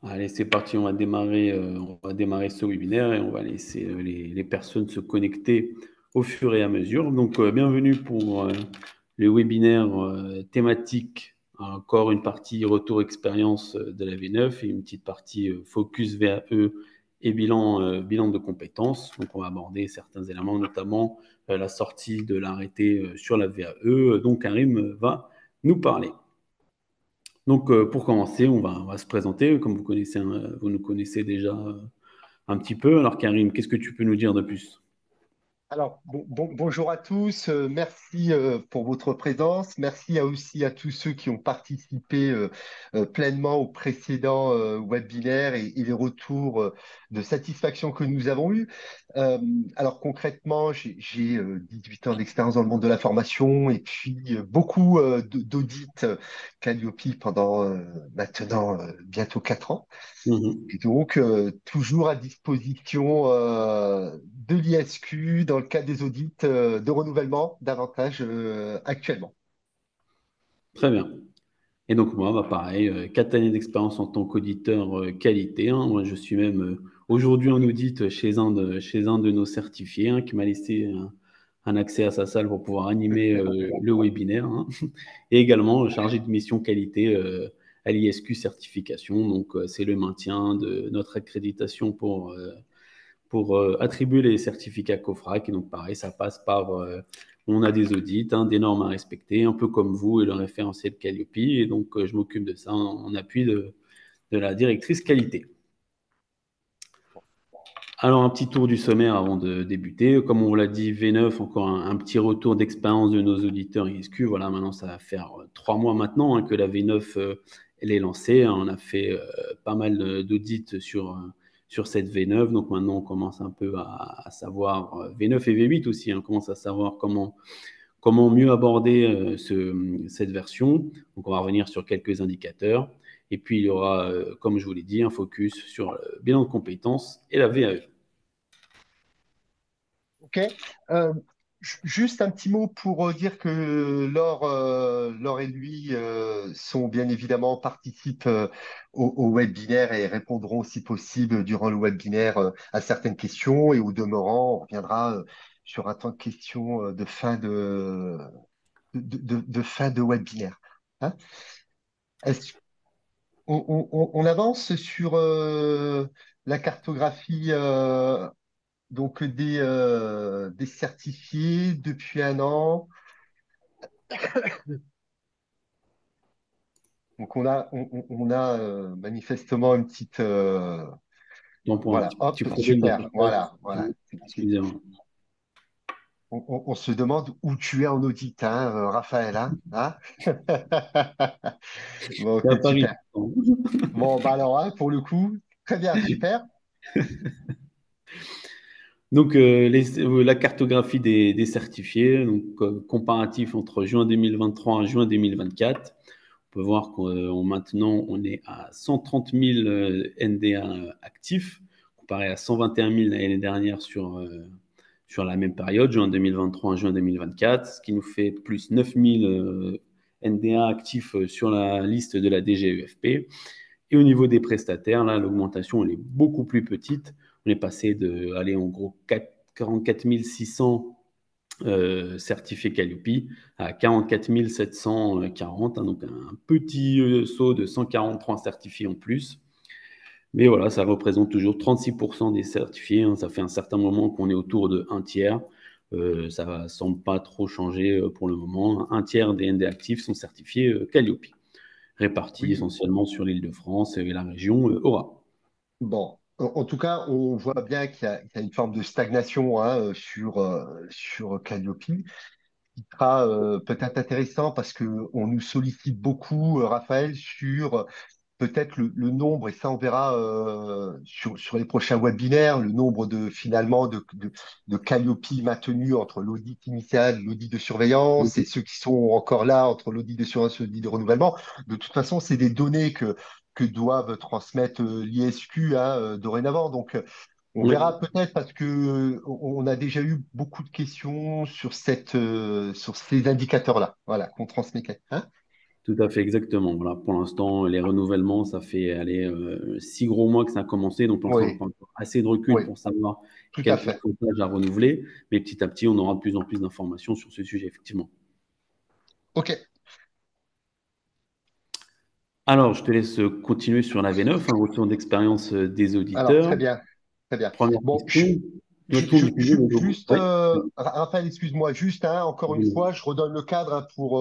Allez, c'est parti, on va démarrer ce webinaire et on va laisser les personnes se connecter au fur et à mesure. Donc, bienvenue pour le webinaire thématique. Encore une partie retour expérience de la V9 et une petite partie focus VAE et bilan de compétences. Donc, on va aborder certains éléments, notamment la sortie de l'arrêté sur la VAE, dont Karim va nous parler. Donc, pour commencer, on va se présenter. Comme vous connaissez, vous nous connaissez déjà un petit peu. Alors, Karim, qu'est-ce que tu peux nous dire de plus? Alors, bonjour à tous. Merci pour votre présence. Merci aussi à tous ceux qui ont participé pleinement au précédent webinaire et les retours de satisfaction que nous avons eus. Euh, alors, concrètement, j'ai 18 ans d'expérience dans le monde de la formation et puis beaucoup d'audits Calliope pendant maintenant bientôt 4 ans. Mhm. Et donc, toujours à disposition de l'ISQ dans le cadre des audits de renouvellement davantage actuellement. Très bien. Et donc, moi, bah, pareil, 4 années d'expérience en tant qu'auditeur qualité, hein. Moi, je suis même aujourd'hui en audit chez un de nos certifiés, hein, qui m'a laissé un accès à sa salle pour pouvoir animer le webinaire, hein. Et également chargé de mission qualité à l'ISQ certification. Donc, c'est le maintien de notre accréditation pour attribuer les certificats COFRAC. Et donc, pareil, ça passe par, on a des audits, hein, des normes à respecter, un peu comme vous et le référentiel Calliope. Et donc, je m'occupe de ça en appui de la directrice qualité. Alors, un petit tour du sommaire avant de débuter. Comme on l'a dit, V9, encore un petit retour d'expérience de nos auditeurs ISQ. Voilà, maintenant, ça va faire 3 mois maintenant, hein, que la V9 elle est lancée. On a fait pas mal d'audits sur cette V9. Donc, maintenant, on commence un peu à savoir, V9 et V8 aussi, hein, on commence à savoir comment mieux aborder cette version. Donc, on va revenir sur quelques indicateurs. Et puis, il y aura, comme je vous l'ai dit, un focus sur le bilan de compétences et la VAE. OK. Euh, Juste un petit mot pour dire que Laure et lui sont bien évidemment participent au webinaire et répondront si possible durant le webinaire à certaines questions. Et au demeurant, on reviendra sur un temps de questions de fin de fin de webinaire. Hein. Est-ce on avance sur la cartographie donc des certifiés depuis un an. Donc on a manifestement une petite Donc, pour un voilà, hop, petit profil de super, partage, voilà, voilà. excusez-moi. On se demande où tu es en audit, hein, Raphaël, hein, hein. Bon, C'est ok, à Paris. super. Bon, bah alors, hein, pour le coup, très bien, super. Donc, la cartographie des certifiés, donc comparatif entre juin 2023 et juin 2024. On peut voir qu'on maintenant, on est à 130 000 NDA actifs, comparé à 121 000 l'année dernière sur la même période, juin 2023 à juin 2024, ce qui nous fait plus 9 000 NDA actifs sur la liste de la DGEFP. Et au niveau des prestataires, là, l'augmentation, elle est beaucoup plus petite. On est passé de, allez, en gros, 44 600 certifiés Calliope à 44 740, hein, donc un petit saut de 143 certifiés en plus. Mais voilà, ça représente toujours 36% des certifiés, hein. Ça fait un certain moment qu'on est autour de un tiers. Ça ne semble pas trop changer pour le moment. Un tiers des ND actifs sont certifiés Calliope, répartis Oui, essentiellement sur l'île de France et la région Aura. bon. En tout cas, on voit bien qu'il y a une forme de stagnation hein, sur Calliope. Sera peut-être intéressant parce que on nous sollicite beaucoup, Raphaël, sur peut-être le nombre, et ça on verra sur les prochains webinaires, le nombre de finalement de Calliope maintenus entre l'audit initial, l'audit de surveillance et ceux qui sont encore là entre l'audit de surveillance et l'audit de renouvellement. De toute façon, c'est des données que doivent transmettre l'ISQ hein, dorénavant. Donc, on Oui, verra peut-être parce que on a déjà eu beaucoup de questions sur sur ces indicateurs-là, voilà, qu'on transmet. Hein? Tout à fait, exactement. Voilà, pour l'instant, les renouvellements, ça fait aller 6 gros mois que ça a commencé, donc pour l'instant, on n'a Oui, pas encore assez de recul oui, pour savoir tout à quel fait. pourcentage à renouveler, mais petit à petit, on aura de plus en plus d'informations sur ce sujet, effectivement. OK. Alors, je te laisse continuer sur la V9, un retour d'expérience des Alors, auditeurs. très bien, très bien. Première Bon, question, doit-on diffuser le logo? juste, Oui, Raphaël, excuse-moi, juste, hein, encore une fois, je redonne le cadre hein, pour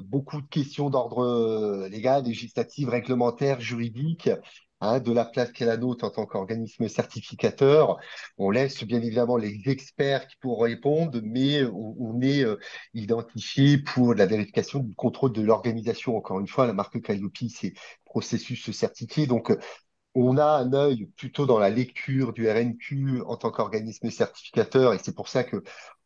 beaucoup de questions d'ordre légal, législatif, réglementaire, juridique, hein, de la place qu'est la nôtre en tant qu'organisme certificateur. On laisse bien évidemment les experts qui pourront répondre, mais on est identifié pour la vérification du contrôle de l'organisation. Encore une fois, la marque Calliope, c'est processus certifié. Donc, on a un œil plutôt dans la lecture du RNQ en tant qu'organisme certificateur, et c'est pour ça que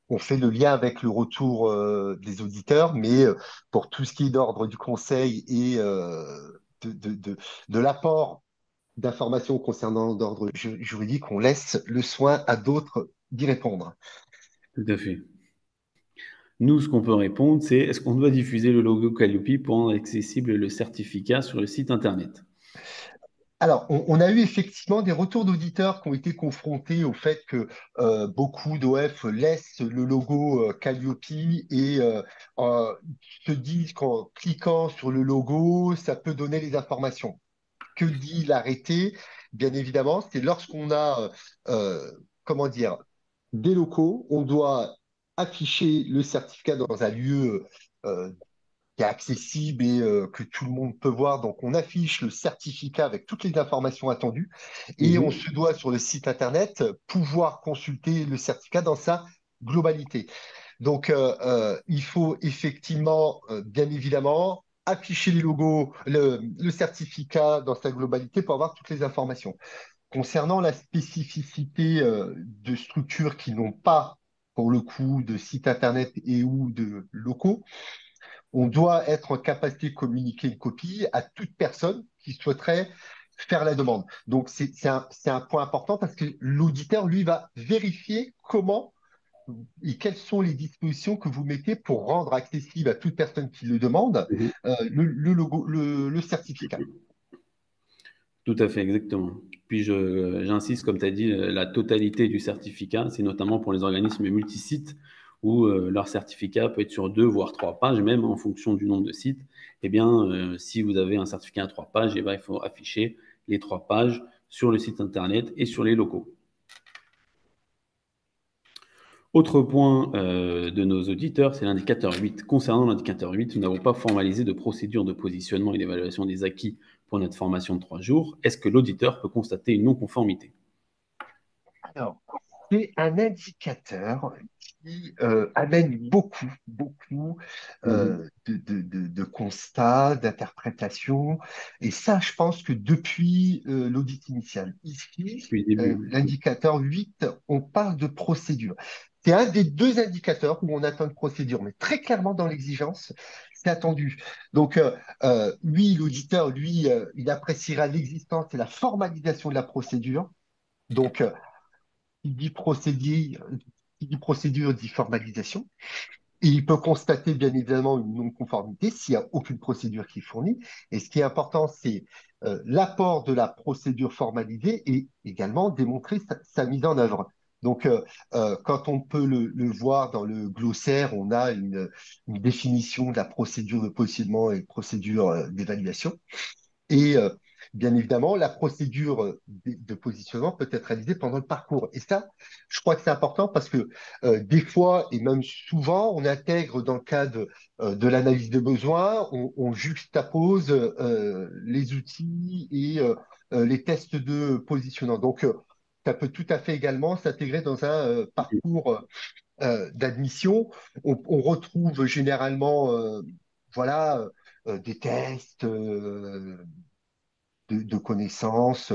on fait le lien avec le retour des auditeurs, mais pour tout ce qui est d'ordre du conseil et de l'apport d'informations concernant d'ordre juridique, on laisse le soin à d'autres d'y répondre. tout à fait. Nous, ce qu'on peut répondre, c'est est-ce qu'on doit diffuser le logo Calliope pour rendre accessible le certificat sur le site Internet? Alors, on a eu effectivement des retours d'auditeurs qui ont été confrontés au fait que beaucoup d'OF laissent le logo Calliope et se disent qu'en cliquant sur le logo, ça peut donner les informations. Que dit l'arrêté? Bien évidemment, c'est lorsqu'on a, comment dire, des locaux, on doit afficher le certificat dans un lieu euh, qui est accessible et que tout le monde peut voir. Donc, on affiche le certificat avec toutes les informations attendues et on Mhm. se doit sur le site Internet pouvoir consulter le certificat dans sa globalité. Donc, il faut effectivement, bien évidemment, afficher les logos, le certificat dans sa globalité pour avoir toutes les informations. Concernant la spécificité de structures qui n'ont pas, pour le coup, de site Internet et ou de locaux, on doit être en capacité de communiquer une copie à toute personne qui souhaiterait faire la demande. Donc, c'est un point important parce que l'auditeur, lui, va vérifier comment et quelles sont les dispositions que vous mettez pour rendre accessible à toute personne qui le demande Mhm. le logo, le certificat. Tout à fait, exactement. Puis j'insiste, comme tu as dit, la totalité du certificat, c'est notamment pour les organismes multisites où leur certificat peut être sur 2 voire 3 pages, même en fonction du nombre de sites. Eh bien, si vous avez un certificat à 3 pages, eh bien, il faut afficher les 3 pages sur le site internet et sur les locaux. Autre point de nos auditeurs, c'est l'indicateur 8. Concernant l'indicateur 8, nous n'avons pas formalisé de procédure de positionnement et d'évaluation des acquis pour notre formation de 3 jours. Est-ce que l'auditeur peut constater une non-conformité? Alors, c'est un indicateur qui amène beaucoup Mhm. de constats, d'interprétations. Et ça, je pense que depuis l'audit initial, ici, Depuis le début. l'indicateur 8, on parle de procédure. C'est un des deux indicateurs où on attend une procédure, mais très clairement dans l'exigence, c'est attendu. Donc, oui, l'auditeur, lui, il appréciera l'existence et la formalisation de la procédure. Donc, qui dit procédure, qui dit procédure dit formalisation. Et il peut constater bien évidemment une non-conformité s'il n'y a aucune procédure qui est fournie. Et ce qui est important, c'est l'apport de la procédure formalisée et également démontrer sa mise en œuvre. Donc, quand on peut le voir dans le glossaire, on a une définition de la procédure de positionnement et procédure d'évaluation. Et bien évidemment, la procédure de positionnement peut être réalisée pendant le parcours. Et ça, je crois que c'est important parce que des fois, et même souvent, on intègre dans le cadre de l'analyse de besoins, on juxtapose les outils et les tests de positionnement. Donc, ça peut tout à fait également s'intégrer dans un parcours d'admission. On retrouve généralement, voilà, des tests de connaissances.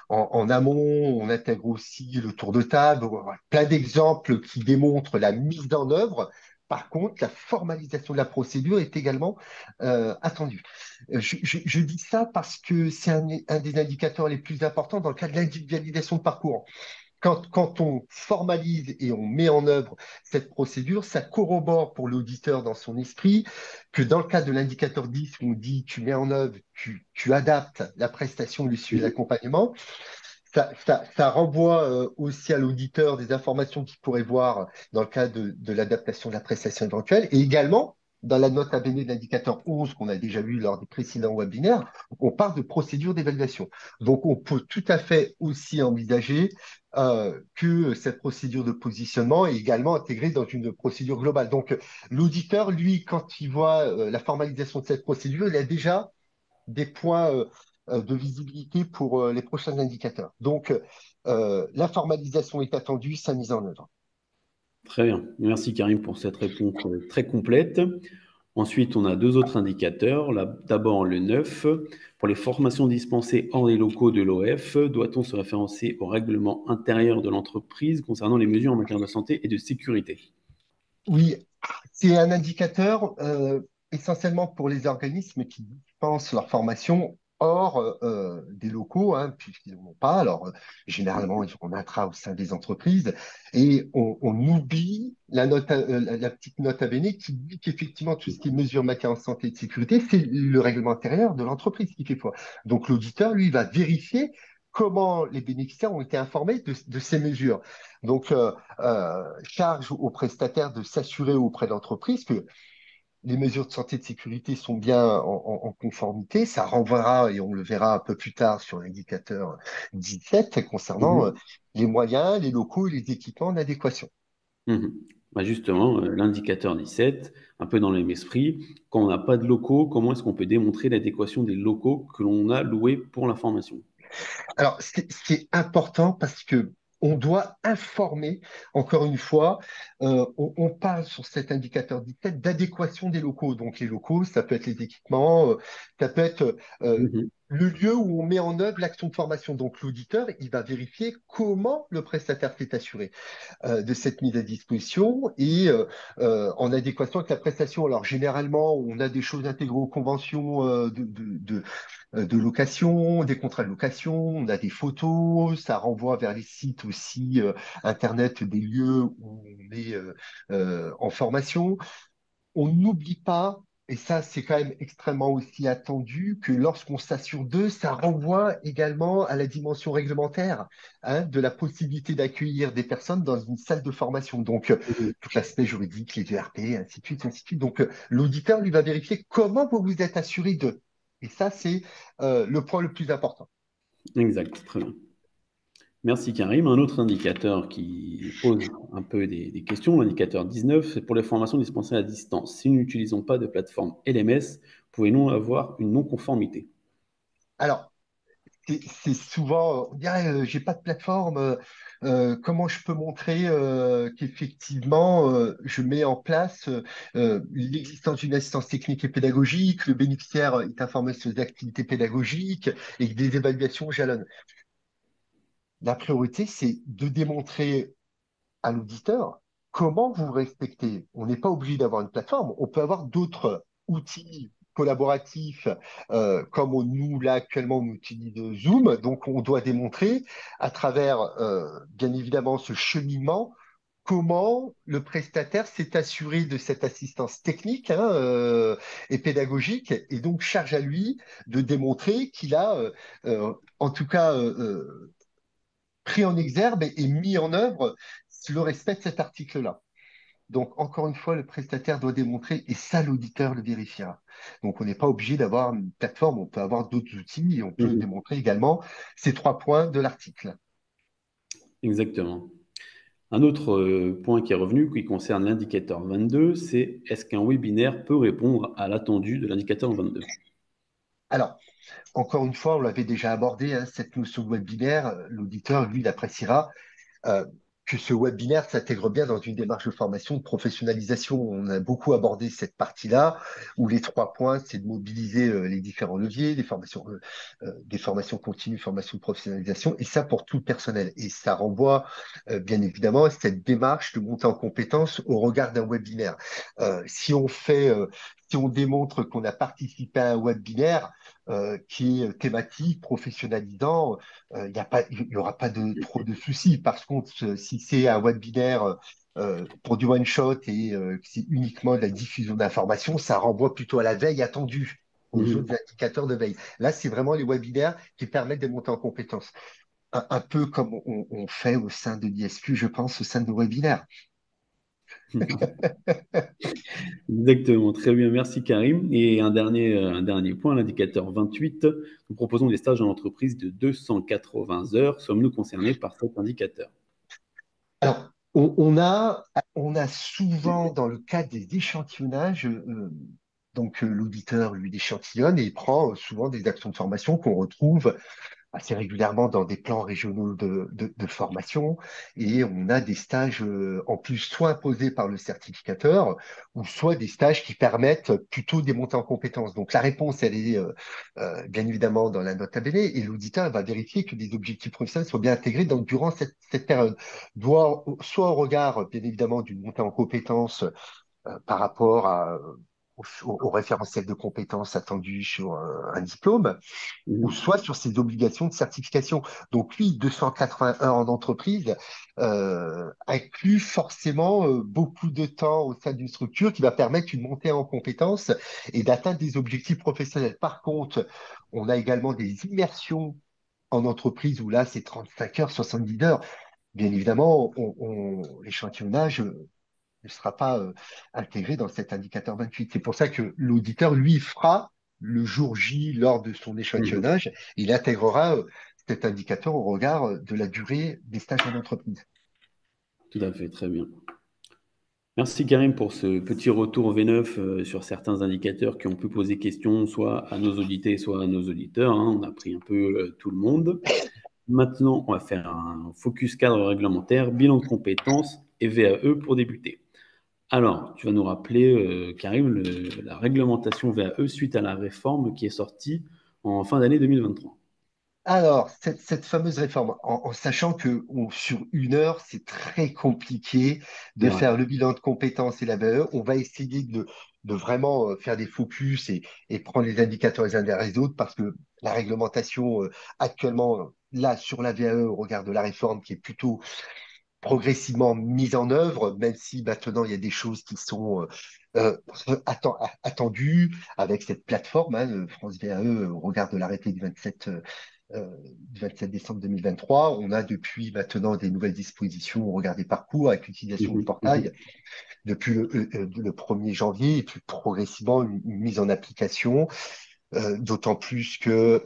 En amont, on intègre aussi le tour de table, voilà, plein d'exemples qui démontrent la mise en œuvre. Par contre, la formalisation de la procédure est également attendue. Je dis ça parce que c'est un des indicateurs les plus importants dans le cas de l'individualisation de parcours. quand on formalise et on met en œuvre cette procédure, ça corrobore pour l'auditeur dans son esprit que dans le cas de l'indicateur 10, où on dit tu mets en œuvre, tu adaptes la prestation, le suivi et Mhm. l'accompagnement, ça renvoie aussi à l'auditeur des informations qu'il pourrait voir dans le cas de l'adaptation de la prestation éventuelle. Et également, dans la note ABN de l'indicateur 11 qu'on a déjà vu lors des précédents webinaires, on parle de procédure d'évaluation. Donc, on peut tout à fait aussi envisager que cette procédure de positionnement est également intégrée dans une procédure globale. Donc, l'auditeur, lui, quand il voit la formalisation de cette procédure, il a déjà des points de visibilité pour les prochains indicateurs. Donc, la formalisation est attendue, sa mise en œuvre. Très bien. Merci Karim pour cette réponse très complète. Ensuite, on a deux autres indicateurs. D'abord, le 9. Pour les formations dispensées hors des locaux de l'OF, doit-on se référencer au règlement intérieur de l'entreprise concernant les mesures en matière de santé et de sécurité? Oui, c'est un indicateur essentiellement pour les organismes qui dispensent leur formation hors des locaux, hein, puisqu'ils n'en ont pas. Alors, généralement, ils ont un intra au sein des entreprises. Et on oublie la petite note à bene qui dit qu'effectivement, tout ce qui est mesures en matière de santé et de sécurité, c'est le règlement intérieur de l'entreprise qui fait foi. Donc, l'auditeur, lui, va vérifier comment les bénéficiaires ont été informés de ces mesures. Donc, charge aux prestataires de s'assurer auprès de l'entreprise que les mesures de santé et de sécurité sont bien en conformité. Ça renverra, et on le verra un peu plus tard sur l'indicateur 17, concernant Mhm. les moyens, les locaux et les équipements en adéquation. Mhm. Bah justement, l'indicateur 17, un peu dans le même esprit, quand on n'a pas de locaux, comment est-ce qu'on peut démontrer l'adéquation des locaux que l'on a loués pour la formation? Alors, c'est important parce que on doit informer, encore une fois, on parle sur cet indicateur 17 d'adéquation des locaux. Donc, les locaux, ça peut être les équipements, ça peut être Mhm. le lieu où on met en œuvre l'action de formation. Donc, l'auditeur, il va vérifier comment le prestataire s'est assuré de cette mise à disposition et en adéquation avec la prestation. Alors généralement, on a des choses intégrées aux conventions de location, des contrats de location, on a des photos, ça renvoie vers les sites aussi Internet des lieux où on est en formation. On n'oublie pas, et ça c'est quand même extrêmement aussi attendu, que lorsqu'on s'assure d'eux, ça renvoie également à la dimension réglementaire, hein, de la possibilité d'accueillir des personnes dans une salle de formation. Donc, Mhm. tout l'aspect juridique, les ERP, ainsi de suite, ainsi de suite. Donc, l'auditeur, lui, va vérifier comment vous vous êtes assuré d'eux. Et ça, c'est le point le plus important. Exact, très bien. Merci Karim. Un autre indicateur qui pose un peu des questions, l'indicateur 19, c'est pour les formations dispensées à distance. Si nous n'utilisons pas de plateforme LMS, pouvons-nous avoir une non-conformité? Alors, c'est souvent, on dirait, j'ai pas de plateforme, comment je peux montrer qu'effectivement, je mets en place l'existence d'une assistance technique et pédagogique, le bénéficiaire est informé sur les activités pédagogiques et que des évaluations jalonnent. La priorité, c'est de démontrer à l'auditeur comment vous respectez. On n'est pas obligé d'avoir une plateforme, on peut avoir d'autres outils collaboratifs, comme nous, là, actuellement, on utilise Zoom. Donc, on doit démontrer à travers, bien évidemment, ce cheminement, comment le prestataire s'est assuré de cette assistance technique, hein, et pédagogique, et donc charge à lui de démontrer qu'il a, en tout cas, pris en exergue et mis en œuvre le respect de cet article-là. Donc, encore une fois, le prestataire doit démontrer et ça, l'auditeur le vérifiera. Donc, on n'est pas obligé d'avoir une plateforme, on peut avoir d'autres outils et on peut Mhm. démontrer également ces 3 points de l'article. Exactement. Un autre point qui est revenu, qui concerne l'indicateur 22, c'est est-ce qu'un webinaire peut répondre à l'attendu de l'indicateur 22? Alors, encore une fois, on l'avait déjà abordé, hein, cette notion de webinaire, l'auditeur, lui, l'appréciera. euh, que ce webinaire s'intègre bien dans une démarche de formation, de professionnalisation. On a beaucoup abordé cette partie-là, où les 3 points, c'est de mobiliser les différents leviers, des formations continues, formations de professionnalisation, et ça pour tout le personnel. Et ça renvoie, bien évidemment, à cette démarche de montée en compétence au regard d'un webinaire. Si on fait si on démontre qu'on a participé à un webinaire qui est thématique, professionnalisant, il y aura pas trop de soucis. Par contre, si c'est un webinaire pour du one shot et que c'est uniquement de la diffusion d'informations, ça renvoie plutôt à la veille attendue, aux autres Mhm. indicateurs de veille. Là, c'est vraiment les webinaires qui permettent de monter en compétences. Un peu comme on fait au sein de l'ISQ, je pense, au sein de nos webinaires. Exactement, très bien, merci Karim. Et un dernier point, l'indicateur 28, nous proposons des stages en entreprise de 280 heures. Sommes-nous concernés par cet indicateur? Alors, on a souvent, dans le cadre des échantillonnages, l'auditeur, lui, il échantillonne et il prend souvent des actions de formation qu'on retrouve assez régulièrement dans des plans régionaux de formation. Et on a des stages en plus soit imposés par le certificateur ou soit des stages qui permettent plutôt des montées en compétences. Donc la réponse, elle est bien évidemment dans la note ABN et l'auditeur va vérifier que les objectifs professionnels soient bien intégrés durant cette période. Soit au regard, bien évidemment, d'une montée en compétences par rapport au référentiel de compétences attendu sur un diplôme, ou Mhm. soit sur ses obligations de certification. Donc oui, 280 heures en entreprise inclut forcément beaucoup de temps au sein d'une structure qui va permettre une montée en compétences et d'atteindre des objectifs professionnels. Par contre, on a également des immersions en entreprise où là, c'est 35 heures, 70 heures. Bien évidemment, l'échantillonnage ne sera pas intégré dans cet indicateur 28. C'est pour ça que l'auditeur, lui, fera le jour J, lors de son Mhm. échantillonnage, il intégrera cet indicateur au regard de la durée des stages en entreprise. Tout à fait, très bien. Merci Karim pour ce petit retour V9 sur certains indicateurs qui ont pu poser question soit à nos auditeurs, soit à nos auditeurs, hein. On a pris un peu tout le monde. Maintenant, on va faire un focus cadre réglementaire, bilan de compétences et VAE pour débuter. Alors, tu vas nous rappeler, Karim, la réglementation VAE suite à la réforme qui est sortie en fin d'année 2023. Alors, cette fameuse réforme, en sachant que sur une heure, c'est très compliqué C'est de vrai. faire le bilan de compétences et la VAE, on va essayer de vraiment faire des focus et prendre les indicateurs les uns derrière les autres parce que la réglementation actuellement, là, sur la VAE, au regard de la réforme qui est plutôt progressivement mise en œuvre, même si maintenant il y a des choses qui sont attendues avec cette plateforme, hein, le France VAE, au regard de l'arrêté du 27 décembre 2023. On a depuis maintenant des nouvelles dispositions au regard des parcours avec l'utilisation du Mhm, mhm, portail depuis le 1er janvier et puis progressivement une mise en application, d'autant plus que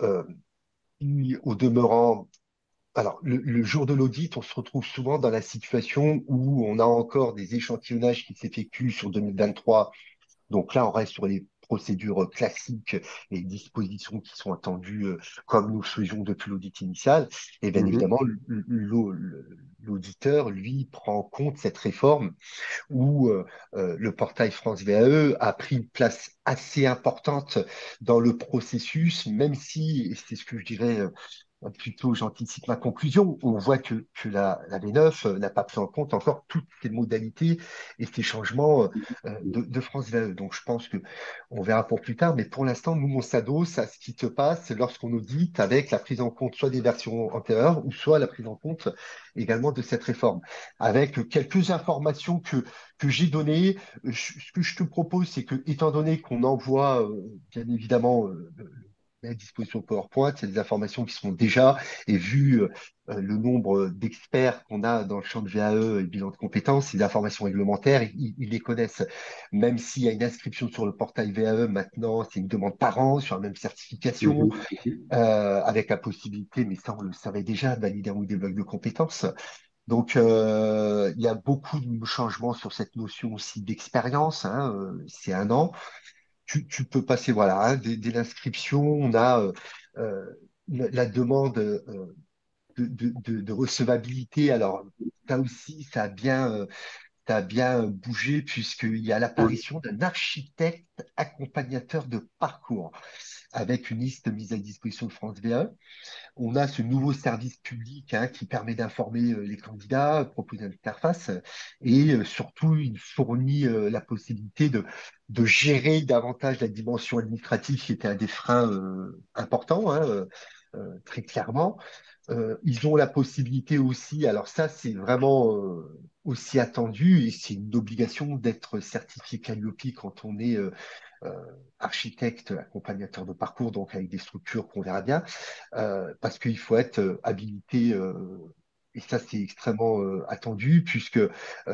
au demeurant alors, le jour de l'audit, on se retrouve souvent dans la situation où on a encore des échantillonnages qui s'effectuent sur 2023. Donc là, on reste sur les procédures classiques et dispositions qui sont attendues comme nous le faisions depuis l'audit initial. Et bien mhm, évidemment, l'auditeur, lui, prend en compte cette réforme où le portail France VAE a pris une place assez importante dans le processus, même si, et c'est ce que je dirais plutôt, j'anticipe ma conclusion. On voit que la V9 n'a pas pris en compte encore toutes ces modalités et ces changements mhm. de France VAE. Donc, je pense que on verra pour plus tard. Mais pour l'instant, nous, on s'adosse à ce qui se passe lorsqu'on audite avec la prise en compte soit des versions antérieures ou soit la prise en compte également de cette réforme. Avec quelques informations que j'ai données, ce que je te propose, c'est que, étant donné qu'on envoie, bien évidemment, à disposition PowerPoint, c'est des informations qui sont déjà, et vu le nombre d'experts qu'on a dans le champ de VAE et bilan de compétences, ces informations réglementaires, ils les connaissent. Même s'il y a une inscription sur le portail VAE maintenant, c'est une demande par an sur la même certification, Mhm, mhm. avec la possibilité, mais ça on le savait déjà, de valider un ou des blocs de compétences. Donc, il y a beaucoup de changements sur cette notion aussi d'expérience, hein, c'est un an tu peux passer, voilà, hein, dès l'inscription, on a euh, la demande de recevabilité. Alors, ça aussi, ça a bien as bien bougé puisqu'il y a Oui, l'apparition d'un architecte accompagnateur de parcours avec une liste mise à disposition de France VA. On a ce nouveau service public qui permet d'informer les candidats, proposer une interface et surtout, il fournit la possibilité de gérer davantage la dimension administrative qui était un des freins importants, très clairement. Ils ont la possibilité aussi, alors ça c'est vraiment aussi attendu et c'est une obligation d'être certifié Calliope quand on est euh, architecte, accompagnateur de parcours, donc avec des structures qu'on verra bien, parce qu'il faut être habilité. Et ça, c'est extrêmement attendu, puisque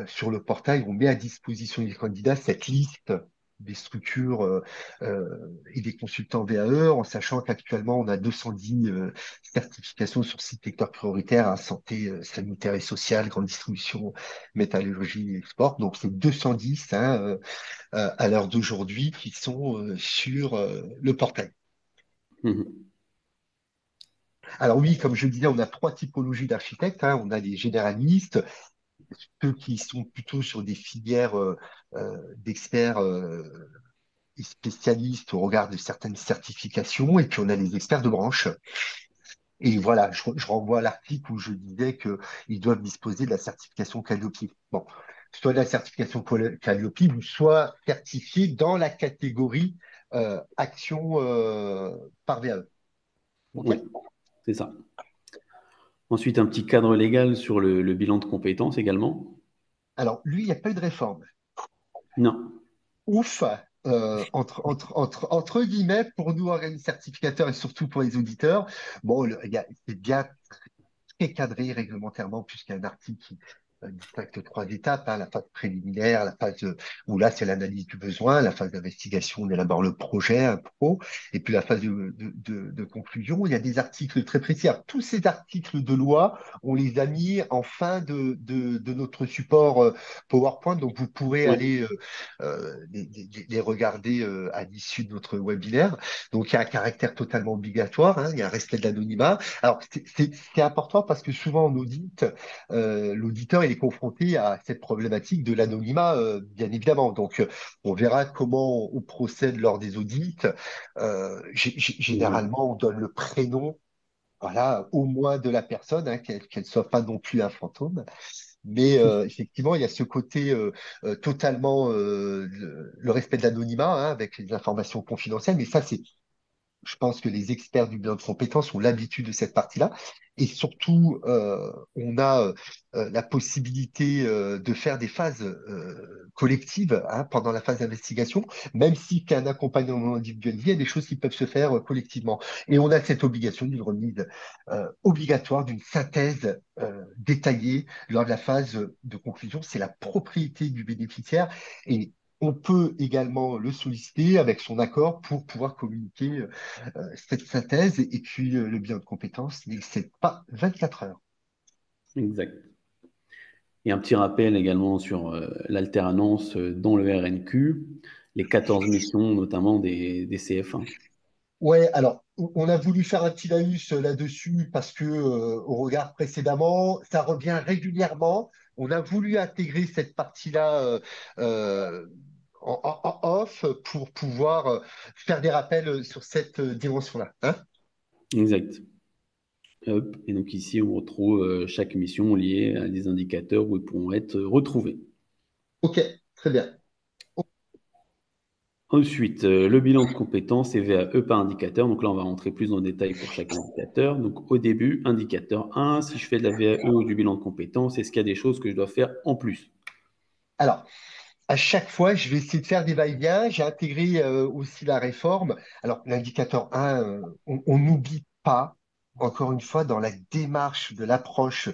sur le portail, on met à disposition des candidats cette liste des structures et des consultants VAE, en sachant qu'actuellement, on a 210 certifications sur site secteur prioritaire, santé, sanitaire et sociale, grande distribution, métallurgie et export. Donc, c'est 210 à l'heure d'aujourd'hui qui sont sur le portail. mhm. Alors oui, comme je le disais, on a trois typologies d'architectes. On a les généralistes, ceux qui sont plutôt sur des filières d'experts et spécialistes au regard de certaines certifications, et puis on a les experts de branche. Et voilà, je renvoie à l'article où je disais qu'ils doivent disposer de la certification Calliope. Bon, soit de la certification Calliope, ou soit certifié dans la catégorie action par VAE. OK? Oui, c'est ça. Ensuite, un petit cadre légal sur le bilan de compétences également. Alors, lui, il n'y a pas eu de réforme. Non, Ouf, entre guillemets, pour nous, organismes certificateurs et surtout pour les auditeurs. Bon, c'est bien très cadré réglementairement, puisqu'il y a un article qui distingue trois étapes, la phase préliminaire, la phase où là, c'est l'analyse du besoin, la phase d'investigation, on élabore le projet, un pro, et puis la phase de conclusion. Il y a des articles très précis. Alors, tous ces articles de loi, on les a mis en fin de notre support PowerPoint, donc vous pourrez oui, aller les regarder à l'issue de notre webinaire. Donc, il y a un caractère totalement obligatoire, il y a un respect de l'anonymat. Alors, c'est important parce que souvent en audit, l'auditeur il est confronté à cette problématique de l'anonymat, bien évidemment. Donc, on verra comment on procède lors des audits. exact. Généralement, on donne le prénom, voilà, au moins de la personne, qu'elle soit pas non plus un fantôme. Mais effectivement, il y a ce côté totalement le respect de l'anonymat avec les informations confidentielles. Mais ça, je pense que les experts du bilan de compétences ont l'habitude de cette partie-là. Et surtout, on a la possibilité de faire des phases collectives pendant la phase d'investigation, même si qu'un accompagnement individuel, il y a des choses qui peuvent se faire collectivement. Et on a cette obligation d'une remise obligatoire, d'une synthèse détaillée lors de la phase de conclusion. C'est la propriété du bénéficiaire. Et on peut également le solliciter avec son accord pour pouvoir communiquer cette synthèse et puis le bilan de compétences n'excède pas 24 heures. Exact. Et un petit rappel également sur l'alternance dans le RNQ, les 14 missions notamment des CF1. Ouais, alors on a voulu faire un petit laïus là-dessus parce que au regard précédemment, ça revient régulièrement. On a voulu intégrer cette partie-là euh, en off pour pouvoir faire des rappels sur cette dimension-là. Exact. Hop. Et donc ici, on retrouve chaque mission liée à des indicateurs où ils pourront être retrouvés. Ok, très bien. Ensuite, le bilan de compétences est VAE par indicateur. Donc là, on va rentrer plus dans le détail pour chaque indicateur. Donc au début, indicateur 1, si je fais de la VAE ou du bilan de compétences, est-ce qu'il y a des choses que je dois faire en plus? Alors, à chaque fois, je vais essayer de faire des va-et-vient. J'ai intégré aussi la réforme. Alors, l'indicateur 1, on n'oublie pas, encore une fois, dans la démarche de l'approche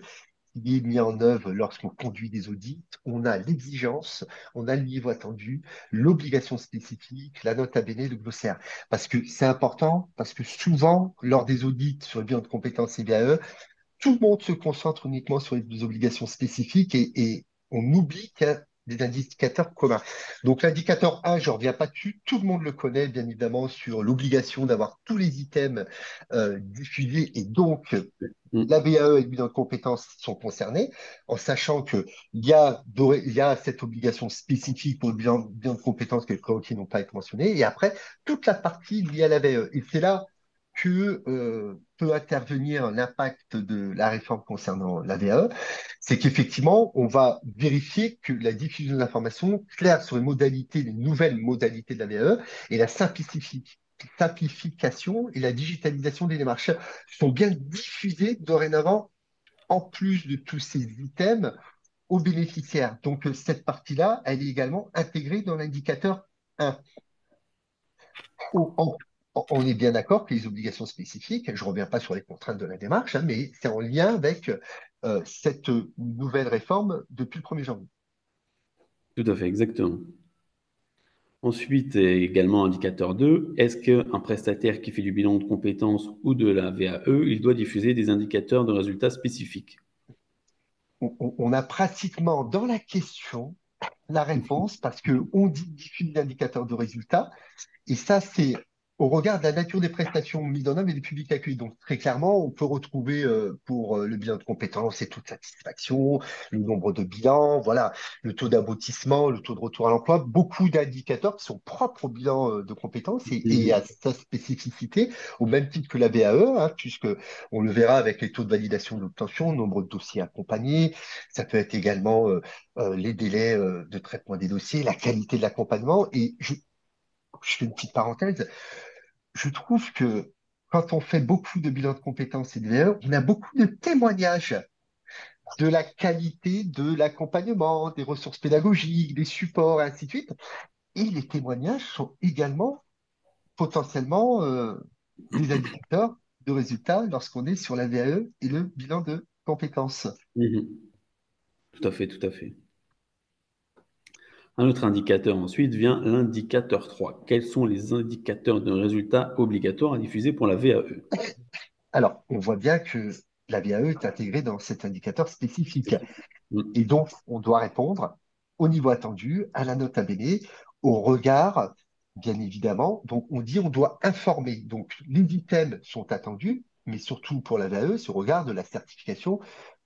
qui est mise en œuvre lorsqu'on conduit des audits, on a l'exigence, on a le niveau attendu, l'obligation spécifique, la nota bene, le glossaire. Parce que c'est important, parce que souvent, lors des audits sur le bilan de compétences CBAE, tout le monde se concentre uniquement sur les obligations spécifiques et on oublie qu'il y a des indicateurs communs. Donc l'indicateur 1, je ne reviens pas dessus, tout le monde le connaît bien évidemment sur l'obligation d'avoir tous les items diffusés et donc la Mm. VAE et le bilan de compétences sont concernés, en sachant il y a cette obligation spécifique pour le bilan de compétences que les prérequis n'ont pas été mentionnés, et après, toute la partie liée à la VAE. Et c'est là que peut intervenir l'impact de la réforme concernant la VAE, c'est qu'effectivement, on va vérifier que la diffusion d'informations claires sur les modalités, les nouvelles modalités de la VAE et la simplification et la digitalisation des démarches sont bien diffusés dorénavant, en plus de tous ces items, aux bénéficiaires. Donc, cette partie-là, elle est également intégrée dans l'indicateur 1. Au- en- on est bien d'accord que les obligations spécifiques, je ne reviens pas sur les contraintes de la démarche, hein, mais c'est en lien avec cette nouvelle réforme depuis le 1er janvier. Tout à fait, exactement. Ensuite, également indicateur 2, est-ce qu'un prestataire qui fait du bilan de compétences ou de la VAE, il doit diffuser des indicateurs de résultats spécifiques? On a pratiquement dans la question la réponse parce qu'on dit diffuser d'indicateur de résultats. Et ça, c'est au regard de la nature des prestations mises en œuvre et des publics accueillis. Donc, très clairement, on peut retrouver pour le bilan de compétences et toute satisfaction, le nombre de bilans, voilà, le taux d'aboutissement, le taux de retour à l'emploi, beaucoup d'indicateurs qui sont propres au bilan de compétences et à Mhm. sa spécificité, au même titre que la BAE, hein, puisque on le verra avec les taux de validation de l'obtention, nombre de dossiers accompagnés. Ça peut être également les délais de traitement des dossiers, la qualité de l'accompagnement. Et je fais une petite parenthèse, je trouve que quand on fait beaucoup de bilans de compétences et de VAE, on a beaucoup de témoignages de la qualité de l'accompagnement, des ressources pédagogiques, des supports, et ainsi de suite. Et les témoignages sont également potentiellement des indicateurs de résultats lorsqu'on est sur la VAE et le bilan de compétences. Mhm. Tout à fait, tout à fait. Un autre indicateur ensuite vient l'indicateur 3. Quels sont les indicateurs de résultats obligatoires à diffuser pour la VAE? Alors, on voit bien que la VAE est intégrée dans cet indicateur spécifique. Mm. Et donc, on doit répondre au niveau attendu, à la nota bene, au regard, bien évidemment. Donc, on dit on doit informer. Donc, les items sont attendus, mais surtout pour la VAE, c'est au regard de la certification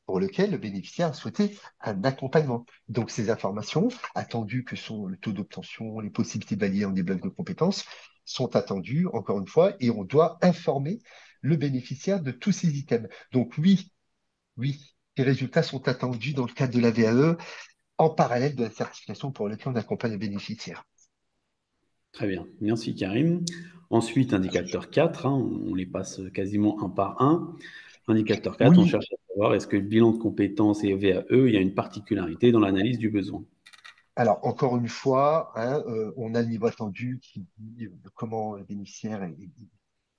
pour lequel le bénéficiaire a souhaité un accompagnement. Donc, ces informations attendues que sont le taux d'obtention, les possibilités de valider en des blocs de compétences, sont attendues, encore une fois, et on doit informer le bénéficiaire de tous ces items. Donc, oui, les résultats sont attendus dans le cadre de la VAE en parallèle de la certification pour laquelle on accompagne le bénéficiaire. Très bien, merci Karim. Ensuite, indicateur 4, hein, on les passe quasiment un par un. Indicateur 4, on Oui, cherche à savoir est-ce que le bilan de compétences et VAE, il y a une particularité dans l'analyse du besoin. alors encore une fois, hein, on a le niveau attendu qui dit comment le bénéficiaire